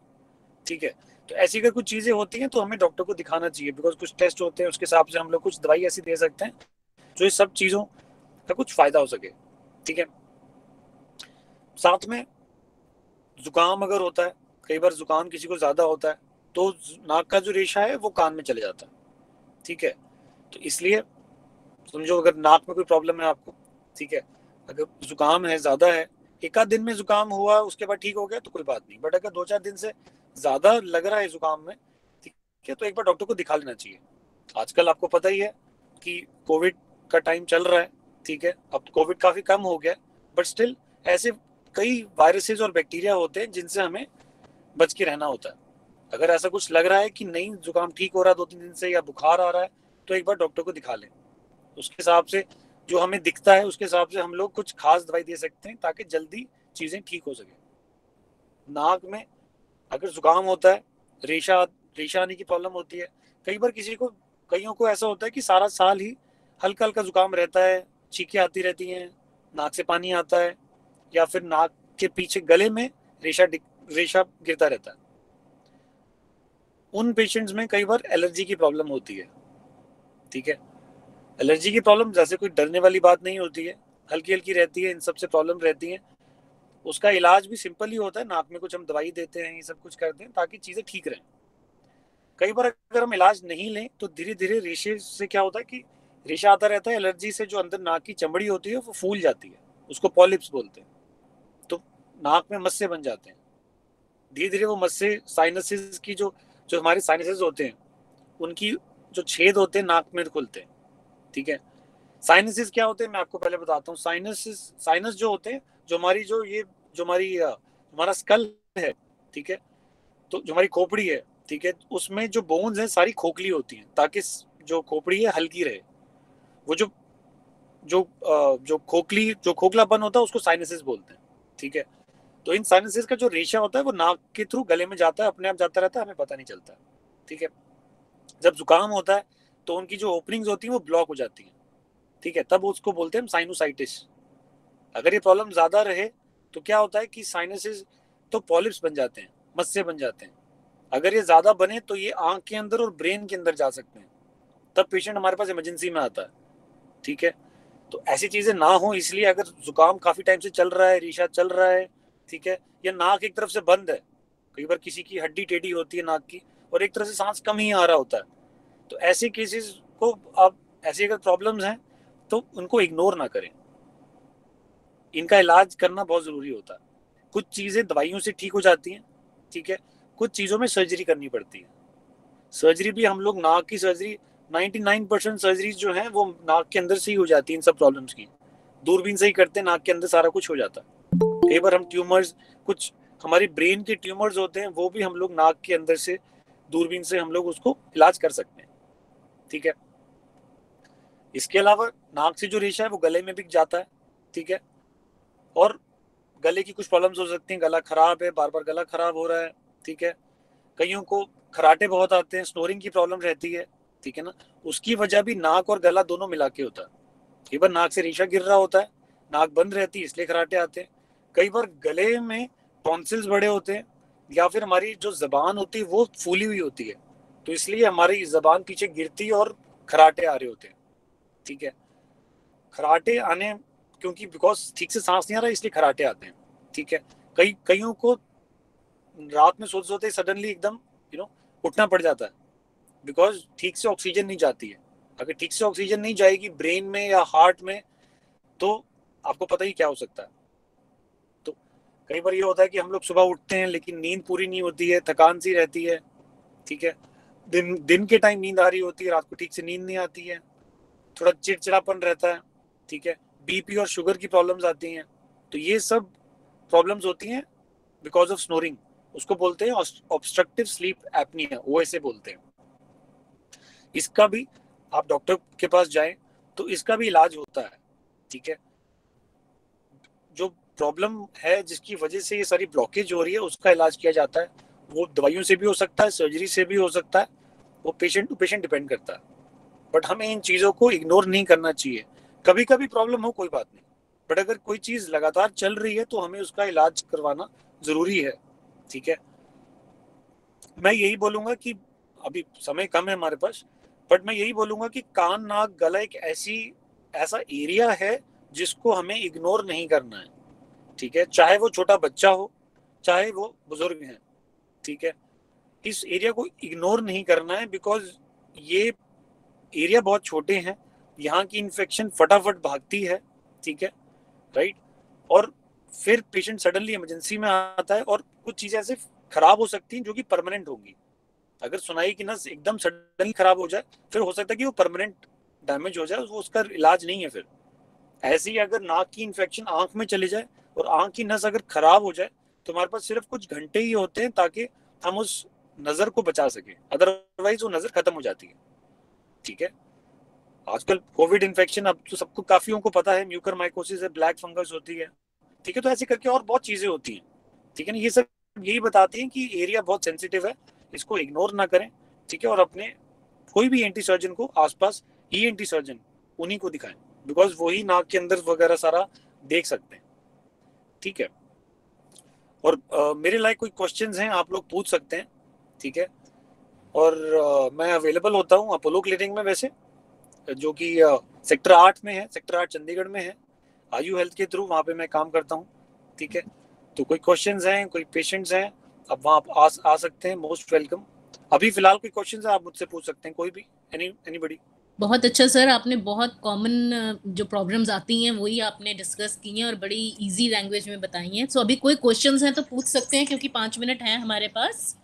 ठीक है, तो ऐसी अगर कुछ चीजें होती हैं तो हमें डॉक्टर को दिखाना चाहिए, बिकॉज कुछ टेस्ट होते हैं उसके हिसाब से हम लोग कुछ दवाई ऐसी दे सकते हैं जो इस सब चीजों का कुछ फायदा हो सके। ठीक है, साथ में जुकाम अगर होता है, कई बार जुकाम किसी को ज्यादा होता है तो नाक का जो रेशा है वो कान में चले जाता है। ठीक है, तो इसलिए समझो अगर नाक में कोई प्रॉब्लम है आपको, ठीक है, अगर जुकाम है ज्यादा है, एक आध दिन में जुकाम हुआ उसके बाद ठीक हो गया तो कोई बात नहीं, बट अगर 2-4 दिन से ज्यादा लग रहा है जुकाम में, ठीक है, तो एक बार डॉक्टर को दिखा लेना चाहिए। आजकल आपको पता ही है कि कोविड का टाइम चल रहा है। ठीक है, अब कोविड काफी कम हो गया, बट स्टिल ऐसे कई वायरसेस और बैक्टीरिया होते हैं जिनसे हमें बच के रहना होता है। अगर ऐसा कुछ लग रहा है कि नहीं जुकाम ठीक हो रहा है 2-3 दिन से या बुखार आ रहा है, तो एक बार डॉक्टर को दिखा लें। उसके हिसाब से जो हमें दिखता है उसके हिसाब से हम लोग कुछ खास दवाई दे सकते हैं ताकि जल्दी चीजें ठीक हो सके। नाक में अगर जुकाम होता है, रेशा आने की प्रॉब्लम होती है। कईयों को ऐसा होता है कि सारा साल ही हल्का हल्का जुकाम रहता है, छींकें आती रहती हैं, नाक से पानी आता है, या फिर नाक के पीछे गले में रेशा गिरता रहता है। उन पेशेंट्स में कई बार एलर्जी की प्रॉब्लम होती है। ठीक है, एलर्जी की प्रॉब्लम जैसे कोई डरने वाली बात नहीं होती है, हल्की हल्की रहती है, इन सबसे प्रॉब्लम रहती है। उसका इलाज भी सिंपल ही होता है, नाक में कुछ हम दवाई देते हैं, ये सब कुछ करते हैं ताकि चीजें ठीक रहें। कई बार अगर हम इलाज नहीं लें तो धीरे धीरे रेशे से क्या होता है कि रेशा आता रहता है, एलर्जी से जो अंदर नाक की चमड़ी होती है वो फूल जाती है, उसको पॉलिप्स बोलते हैं। तो नाक में मस्से बन जाते हैं। धीरे धीरे वो मस्से साइनसेस की जो हमारे साइनसेस होते हैं उनकी जो छेद होते हैं नाक में खुलते हैं। ठीक है, साइनसेस क्या होते हैं मैं आपको पहले बताता हूँ। साइनस जो होते हैं, हमारा स्कल है, ठीक है, तो जो हमारी खोपड़ी है, ठीक है, उसमें जो बोन्स हैं सारी खोखली होती हैं ताकि जो खोपड़ी है हल्की रहे। वो जो खोखलापन होता है उसको साइनसेस बोलते हैं। ठीक है, तो इन साइनसेस का जो रेशा होता है वो नाक के थ्रू गले में जाता है, अपने आप जाता रहता है, हमें पता नहीं चलता। ठीक है, जब जुकाम होता है तो उनकी जो ओपनिंग्स होती हैं वो ब्लॉक हो जाती हैं। ठीक है, तब उसको बोलते हैं हम साइनोसाइटिस। अगर ये प्रॉब्लम ज्यादा रहे तो क्या होता है कि साइनसेस तो पॉलिप्स बन जाते हैं, मस्से बन जाते हैं। अगर ये ज्यादा बने तो ये आंख के अंदर और ब्रेन के अंदर जा सकते हैं, तब पेशेंट हमारे पास इमरजेंसी में आता है। ठीक है, तो ऐसी चीजें ना हो, इसलिए अगर जुकाम काफी टाइम से चल रहा है, रेशा चल रहा है, ठीक है, या नाक एक तरफ से बंद है, कई बार किसी की हड्डी टेढ़ी होती है नाक की और एक तरफ से सांस कम ही आ रहा होता है, तो ऐसे केसेस को आप ऐसी अगर प्रॉब्लम्स हैं तो उनको इग्नोर ना करें, इनका इलाज करना बहुत जरूरी होता है। कुछ चीजें दवाइयों से ठीक हो जाती हैं, ठीक है, कुछ चीजों में सर्जरी करनी पड़ती है। सर्जरी भी हम लोग नाक की सर्जरी 99% सर्जरीज जो हैं वो नाक के अंदर से ही हो जाती है। इन सब प्रॉब्लम्स की दूरबीन से ही करते हैं, नाक के अंदर सारा कुछ हो जाता है। कई बार हम ट्यूमर्स, कुछ हमारी ब्रेन के ट्यूमर्स होते हैं वो भी हम लोग नाक के अंदर से दूरबीन से हम लोग उसको इलाज कर सकते हैं। ठीक है, इसके अलावा नाक से जो रेशा है वो गले में भी जाता है। ठीक है, और गले की कुछ प्रॉब्लम्स हो सकती हैं, गला खराब है, बार बार गला खराब हो रहा है, ठीक है, कईयों को खराटे बहुत आते हैं, स्नोरिंग की प्रॉब्लम रहती है, ठीक है ना, उसकी वजह भी नाक और गला दोनों मिला के होता है। कई बार नाक से रेशा गिर रहा होता है, नाक बंद रहती है इसलिए खराटे आते हैं। कई बार गले में टॉन्सिल्स बड़े होते हैं, या फिर हमारी जो जबान होती है वो फूली हुई होती है, तो इसलिए हमारी जबान पीछे गिरती और खराटे आ रहे होते हैं। ठीक है, खराटे आने क्योंकि बिकॉज ठीक से सांस नहीं आ रहा इसलिए खराटे आते हैं। ठीक है, कईयों को रात में सोते सोते सडनली एकदम उठना पड़ जाता है, बिकॉज ठीक से ऑक्सीजन नहीं जाती है, अगर ठीक से ऑक्सीजन नहीं जाएगी ब्रेन में या हार्ट में तो आपको पता ही क्या हो सकता है। तो कई बार ये होता है कि हम लोग सुबह उठते हैं लेकिन नींद पूरी नहीं होती है, थकान सी रहती है, ठीक है, दिन के टाइम नींद आ रही होती है, रात को ठीक से नींद नहीं आती है, थोड़ा चिड़चिड़ापन रहता है, ठीक है, बीपी और शुगर की प्रॉब्लम्स आती हैं। तो ये सब प्रॉब्लम्स होती हैं बिकॉज ऑफ स्नोरिंग। उसको बोलते हैं ऑब्स्ट्रक्टिव स्लीप एपनिया, ओएसए बोलते हैं। इसका भी आप डॉक्टर के पास जाएं तो इसका भी इलाज होता है, ठीक है। जो प्रॉब्लम है जिसकी वजह से ये सारी ब्लॉकेज हो रही है उसका इलाज किया जाता है। वो दवाइयों से भी हो सकता है, सर्जरी से भी हो सकता है, वो पेशेंट टू पेशेंट डिपेंड करता है। बट हमें इन चीज़ों को इग्नोर नहीं करना चाहिए। कभी कभी प्रॉब्लम हो कोई बात नहीं, बट अगर कोई चीज़ लगातार चल रही है तो हमें उसका इलाज करवाना ज़रूरी है, ठीक है। मैं यही बोलूँगा कि अभी समय कम है हमारे पास, बट मैं यही बोलूँगा कि कान नाक गला एक ऐसा एरिया है जिसको हमें इग्नोर नहीं करना है, ठीक है। चाहे वो छोटा बच्चा हो, चाहे वो बुजुर्ग हैं, ठीक है। इस एरिया को इग्नोर नहीं करना है बिकॉज ये एरिया बहुत छोटे हैं, यहाँ की इन्फेक्शन फटाफट भागती है, ठीक है, राइट। और फिर पेशेंट सडनली इमरजेंसी में आता है और कुछ चीज़ें ऐसे खराब हो सकती हैं जो कि परमानेंट होंगी। अगर सुनाई की नस एकदम सडनली खराब हो जाए फिर हो सकता है कि वो परमानेंट डैमेज हो जाए, वो उसका इलाज नहीं है। फिर ऐसे ही अगर नाक की इन्फेक्शन आंख में चली जाए और आंख की नस अगर खराब हो जाए तो हमारे पास सिर्फ कुछ घंटे ही होते हैं ताकि हम उस नजर को बचा सके, अदरवाइज वो नजर खत्म हो जाती है, ठीक है। आजकल कोविड इन्फेक्शन अब तो सबको काफियों को पता है, म्यूकरमाइकोसिस है, ब्लैक फंगस होती है, ठीक है। तो ऐसे करके और बहुत चीजें होती हैं, ठीक है ना। ये सब यही बताती हैं कि एरिया बहुत सेंसिटिव है, इसको इग्नोर ना करें, ठीक है। और अपने कोई भी एंटी सर्जन को आसपास ईएनटी सर्जन उन्हीं को दिखाएं बिकॉज वही नाक के अंदर वगैरह सारा देख सकते हैं, ठीक है। और मेरे लायक कोई क्वेश्चंस हैं आप लोग पूछ सकते हैं, ठीक है। और मैं अवेलेबल होता हूँ अपोलो क्लिनिक में, वैसे जो कि सेक्टर 8 में है, सेक्टर 8 चंडीगढ़ में है, आयु हेल्थ के थ्रू वहाँ पे मैं काम करता हूँ, ठीक है। तो कोई क्वेश्चंस हैं, कोई पेशेंट्स हैं, अब वहाँ आ सकते हैं, मोस्ट वेलकम। अभी फिलहाल कोई क्वेश्चंस है आप मुझसे पूछ सकते हैं, कोई भी, एनीबॉडी। बहुत अच्छा सर, आपने बहुत कॉमन जो प्रॉब्लम्स आती हैं वही आपने डिस्कस की हैं और बड़ी इजी लैंग्वेज में बताई हैं। सो अभी कोई क्वेश्चंस हैं तो पूछ सकते हैं क्योंकि 5 मिनट हैं हमारे पास।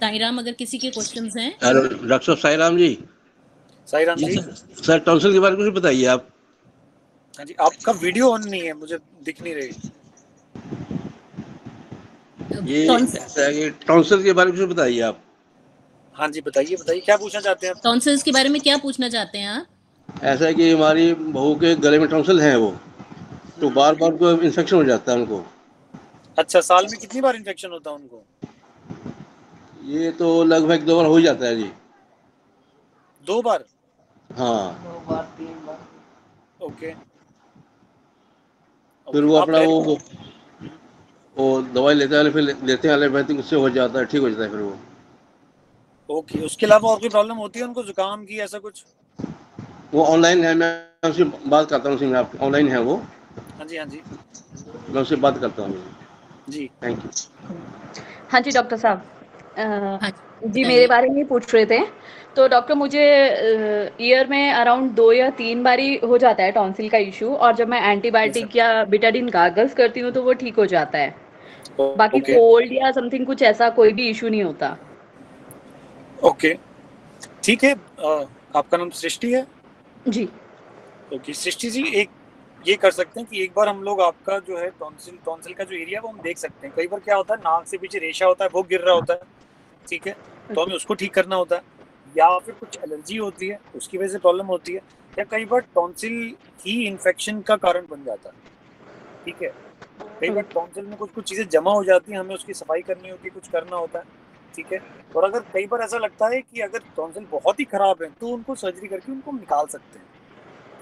साईराम, अगर किसी के क्वेश्चंस हैं। हेलो डॉक्टर साहब, साईराम जी। साईराम जी। सर टॉन्सिल के बारे में कुछ बताइए आप। हाँ जी, आपका वीडियो ऑन नहीं है, मुझे दिख नहीं रही। ये टॉन्सिल के बारे में कुछ बताइए आप। हाँ जी, बताइए क्या पूछना चाहते हैं आप? टॉन्सिल्स के बारे में क्या पूछना चाहते हैं आप? ऐसा है कि हमारी बहू के गले में टॉन्सिल है, वो तो बार बार को इन्फेक्शन हो जाता है उनको। अच्छा, साल में कितनी बार इन्फेक्शन होता है उनको? ये तो लगभग 2 बार हो जाता है जी। 2 बार? हाँ, 2 बार 3 बार। ओके। फिर वो अपना वो दवाई लेते हैं, फिर लेते हैं एलोपैथिक, उससे हो जाता है, ठीक हो जाता है फिर वो। ओके, उसके अलावा और कोई प्रॉब्लम होती है उनको, जुकाम की, ऐसा कुछ? वो ऑनलाइन है, मैं उससे बात करता हूँ, सिंह आप ऑनलाइन है वो। हाँ जी, हाँ जी, मैं उससे बात करता हूँ जी। Thank you. हाँ जी डॉक्टर साहब, जी बताइए। मेरे बारे में पूछ रहे थे। तो डॉक्टर, मुझे ईयर में अराउंड 2 या 3 बारी हो जाता है टॉन्सिल का इशू, और जब मैं एंटीबायोटिक या बिटाडिन गार्गल्स करती हूँ तो वो ठीक हो जाता है। बाकी कोल्ड या समथिंग कुछ ऐसा कोई भी इशू नहीं होता। ओके, ठीक है। आपका नाम सृष्टि है? जी। ओके सृष्टि जी, एक ये कर सकते हैं कि एक बार हम लोग आपका जो है टॉन्सिल का जो एरिया वो हम देख सकते हैं। कई बार क्या होता है, नाक से पीछे रेशा होता है, वो गिर रहा होता है, ठीक है, तो हमें उसको ठीक करना होता है। या फिर कुछ एलर्जी होती है, उसकी वजह से प्रॉब्लम होती है, या कई बार टॉन्सिल ही इन्फेक्शन का कारण बन जाता है, ठीक है। कई बार टॉन्सिल में कुछ चीज़ें जमा हो जाती हैं, हमें उसकी सफाई करनी होती है, कुछ करना होता है, ठीक है। और अगर कई बार ऐसा लगता है कि अगर टॉन्सिल बहुत ही खराब है तो उनको सर्जरी करके उनको निकाल सकते हैं,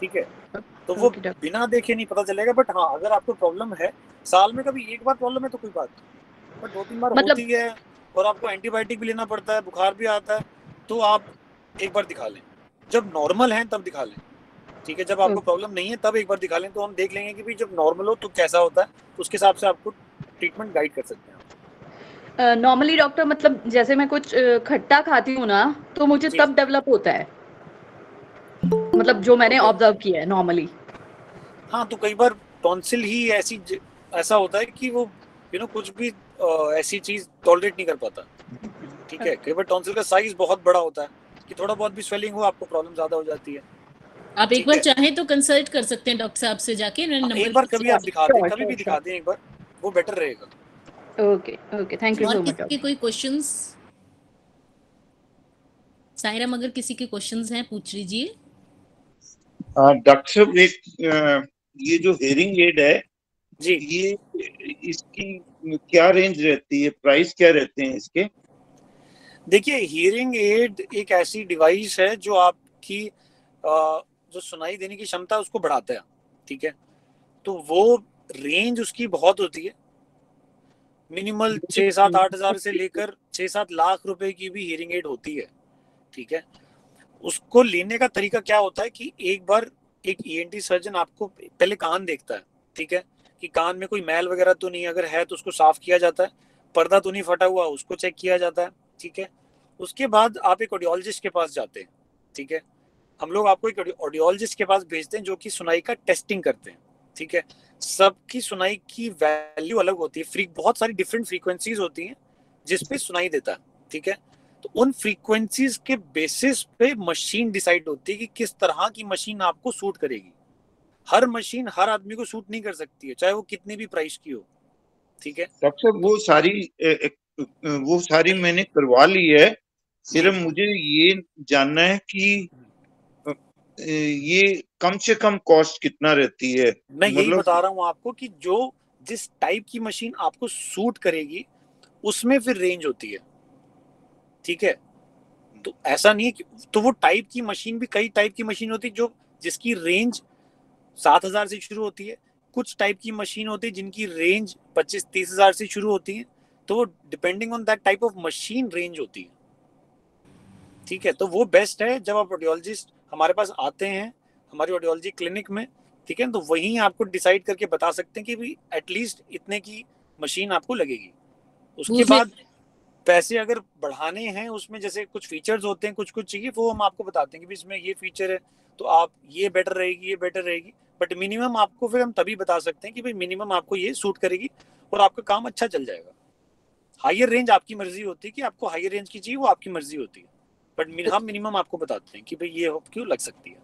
ठीक है। तो वो बिना देखे नहीं पता चलेगा। बट हाँ, अगर आपको प्रॉब्लम है, साल में कभी एक बार प्रॉब्लम है तो कोई बात नहीं, बट 2-3 बार होती है और आपको एंटीबायोटिक भी लेना पड़ता है, बुखार भी आता है, तो आप एक बार दिखा लें। जब नॉर्मल है तब दिखा लें, ठीक है। जब आपको प्रॉब्लम नहीं है तब एक बार दिखा लें, तो हम देख लेंगे कि भाई जब नॉर्मल हो तो कैसा होता है, उसके हिसाब से आपको ट्रीटमेंट गाइड कर सकते हैं। नॉर्मली डॉक्टर, मतलब जैसे मैं कुछ खट्टा खाती हूँ ना तो मुझे तब डेवलप होता है। मतलब जो मैंने ऑब्जर्व किया है नॉर्मली। हाँ, तो कई बार टॉन्सिल ही ऐसा होता है कि वो कुछ भी ऐसी चीज टॉलरेट नहीं कर पाता। ठीक है, कई बार टॉन्सिल का साइज बहुत बड़ा होता है कि थोड़ा बहुत भी स्वेलिंग हो आपको प्रॉब्लम ज्यादा हो जाती है। आप एक बार चाहें तो कंसल्ट कर सकते हैं डॉक्टर साहब से जाके, नंबर एक बार कभी आप दिखा दें, कभी भी दिखा दें एक बार, वो बेटर रहेगा। Okay, thank you so much. किसी के कोई क्वेश्चंस? सायराम, अगर किसी के क्वेश्चंस हैं पूछ लीजिए। डॉक्टर साहब, एक ये जो हेयरिंग एड है जी, ये इसकी क्या रेंज रहती है, प्राइस क्या रहते हैं इसके? देखिए, हियरिंग एड एक ऐसी डिवाइस है जो आपकी जो सुनाई देने की क्षमता है उसको बढ़ाता है। ठीक है, तो वो रेंज उसकी बहुत होती है, मिनिमल 6-7-8 हजार से लेकर 6-7 लाख रुपए की भी हियरिंग एड होती है। ठीक है, उसको लेने का तरीका क्या होता है कि एक बार एक ईएनटी सर्जन आपको पहले कान देखता है। ठीक है, कि कान में कोई मैल वगैरह तो नहीं, अगर है तो उसको साफ किया जाता है, पर्दा तो नहीं फटा हुआ उसको चेक किया जाता है। ठीक है, उसके बाद आप एक ऑडियोलॉजिस्ट के पास जाते हैं। ठीक है, हम लोग आपको एक ऑडियोलॉजिस्ट के पास भेजते हैं जो कि सुनाई का टेस्टिंग करते हैं। ठीक है, सबकी सुनाई की वैल्यू अलग होती है, बहुत सारी डिफरेंट फ्रीक्वेंसीज होती हैं जिसपे सुनाई देता है। ठीक है, तो उन फ्रीक्वेंसीज के बेसिस पे मशीन डिसाइड होती है कि किस तरह की मशीन आपको सूट करेगी। हर मशीन हर आदमी को सूट नहीं कर सकती है, चाहे वो कितनी भी प्राइस की हो। ठीक है, डॉक्टर साहब वो सारी मैंने करवा ली है, सिर्फ मुझे ये जानना है कि ये कम से कम कॉस्ट कितना रहती है? मैं यही बता रहा हूँ आपको कि जो जिस टाइप की मशीन आपको सूट करेगी उसमें फिर रेंज होती है। ठीक है, तो ऐसा नहीं है कि तो वो टाइप की मशीन भी कई टाइप की मशीन होती है जो जिसकी रेंज 7,000 से शुरू होती है, कुछ टाइप की मशीन होती है जिनकी रेंज 25-30 हजार से शुरू होती है। तो वो depending on that type of machine range होती है। ठीक है, तो वो बेस्ट है जब आप ऑडियोलॉजिस्ट हमारे पास आते हैं हमारी ऑडियोलॉजी क्लिनिक में। ठीक है, तो वहीं आपको डिसाइड करके बता सकते हैं कि भाई एटलीस्ट इतने की मशीन आपको लगेगी। उसके बाद पैसे अगर बढ़ाने हैं उसमें जैसे कुछ फीचर्स होते हैं, कुछ चाहिए, वो हम आपको बताते हैं कि इसमें ये फीचर है तो आप ये बेटर रहेगी। बट मिनिमम आपको फिर हम तभी बता सकते हैं कि भाई मिनिमम आपको ये सूट करेगी और आपका काम अच्छा चल जाएगा। हायर रेंज आपकी मर्जी होती है कि आपको हायर रेंज की चाहिए, वो आपकी मर्जी होती है, बट हम मिनिमम आपको बताते हैं कि भाई ये क्यों लग सकती है।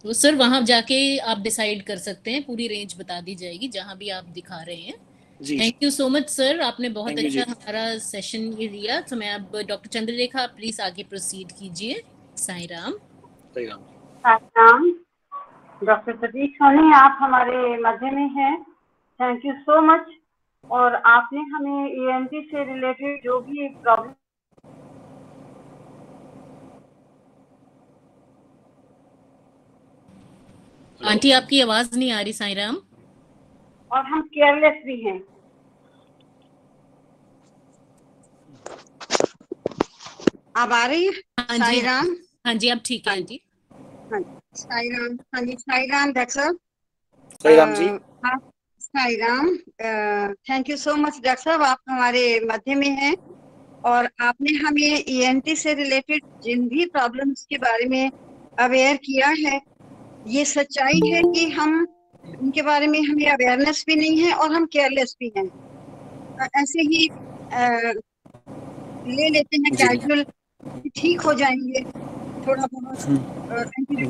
तो सर वहां जाके आप डिसाइड कर सकते हैं, पूरी रेंज बता दी जाएगी जहां भी आप दिखा रहे हैं। Thank you so much sir, आपने बहुत अच्छा हमारा सेशन ये दिया। तो मैं अब डॉक्टर चंद्रलेखा प्लीज आगे प्रोसीड कीजिए। साईं राम। डॉक्टर सतीश सोनी आप हमारे मध्य में हैं, थैंक यू सो मच। और आपने हमें ईएनटी से रिलेटेड जो भी प्रॉब्लम आंटी आपकी आवाज नहीं आ रही साईं राम। और हम केयरलेस भी हैं। अब आ रही है? साईं राम। हाँ जी, अब ठीक है आंटी। हाँ साईं राम। हाँ जी साईं राम डॉक्टर साहब। साईं राम जी। हाँ Sai Ram, thank you so much doctor साहब, आप हमारे मध्य में हैं और आपने हमें ईएनटी से रिलेटेड जिन भी प्रॉब्लम्स के बारे में अवेयर किया है, ये सच्चाई है कि हम उनके बारे में हमें अवेयरनेस भी नहीं है और हम केयरलेस भी हैं। ऐसे ही ले लेते हैं कैजुअल, ठीक हो जाएंगे, थोड़ा बहुत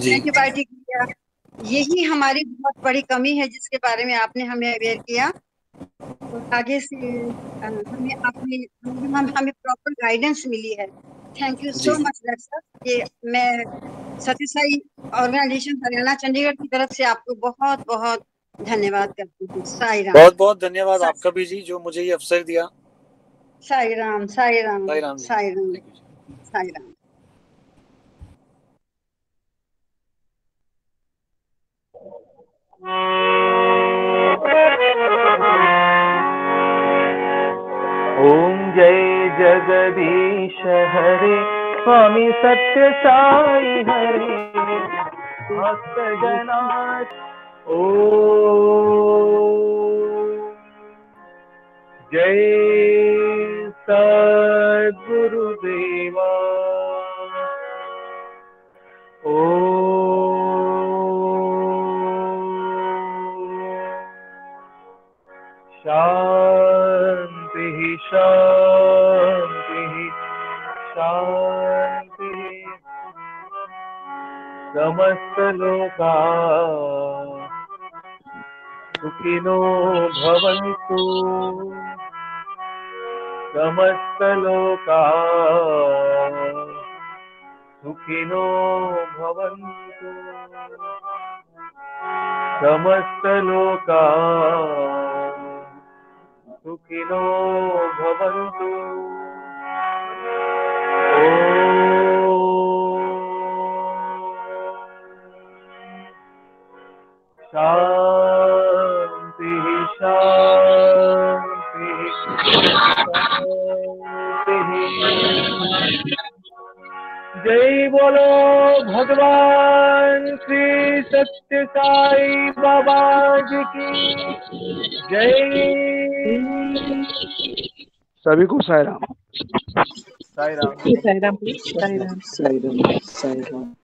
एंटीबायोटिक लिया, यही हमारी बहुत बड़ी कमी है जिसके बारे में आपने हमें अवेयर किया। और आगे से हमें प्रॉपर गाइडेंस मिली है। Thank you so much doctor साहब। ये मैं सत्य साई ऑर्गेनाइजेशन हरियाणा चंडीगढ़ की तरफ से आपको बहुत बहुत धन्यवाद करती हूँ। साईं राम। बहुत बहुत धन्यवाद आपका भी जी, जो मुझे ये अवसर दिया। साईं राम, साईं राम, साईं राम, साईं राम। ओम जय जगदीश हरे, स्वामी सत्य साई हरे, भक्त जनार्दन। जय सद्गुरुदेवा। ओम शान्तिः शान्तिः शान्तिः समस्तलोका सुखिनो भवन्तु समस्तलोका सुखिनो भवन्तु समस्तलोका सुखिनो भवन्तु शान्तिः शान्तिः शान्तिः जय बोलो भगवान श्री सत्य साई बाबा जी की जय। सभी को साई राम। साई राम। साई राम, साई राम। साई राम।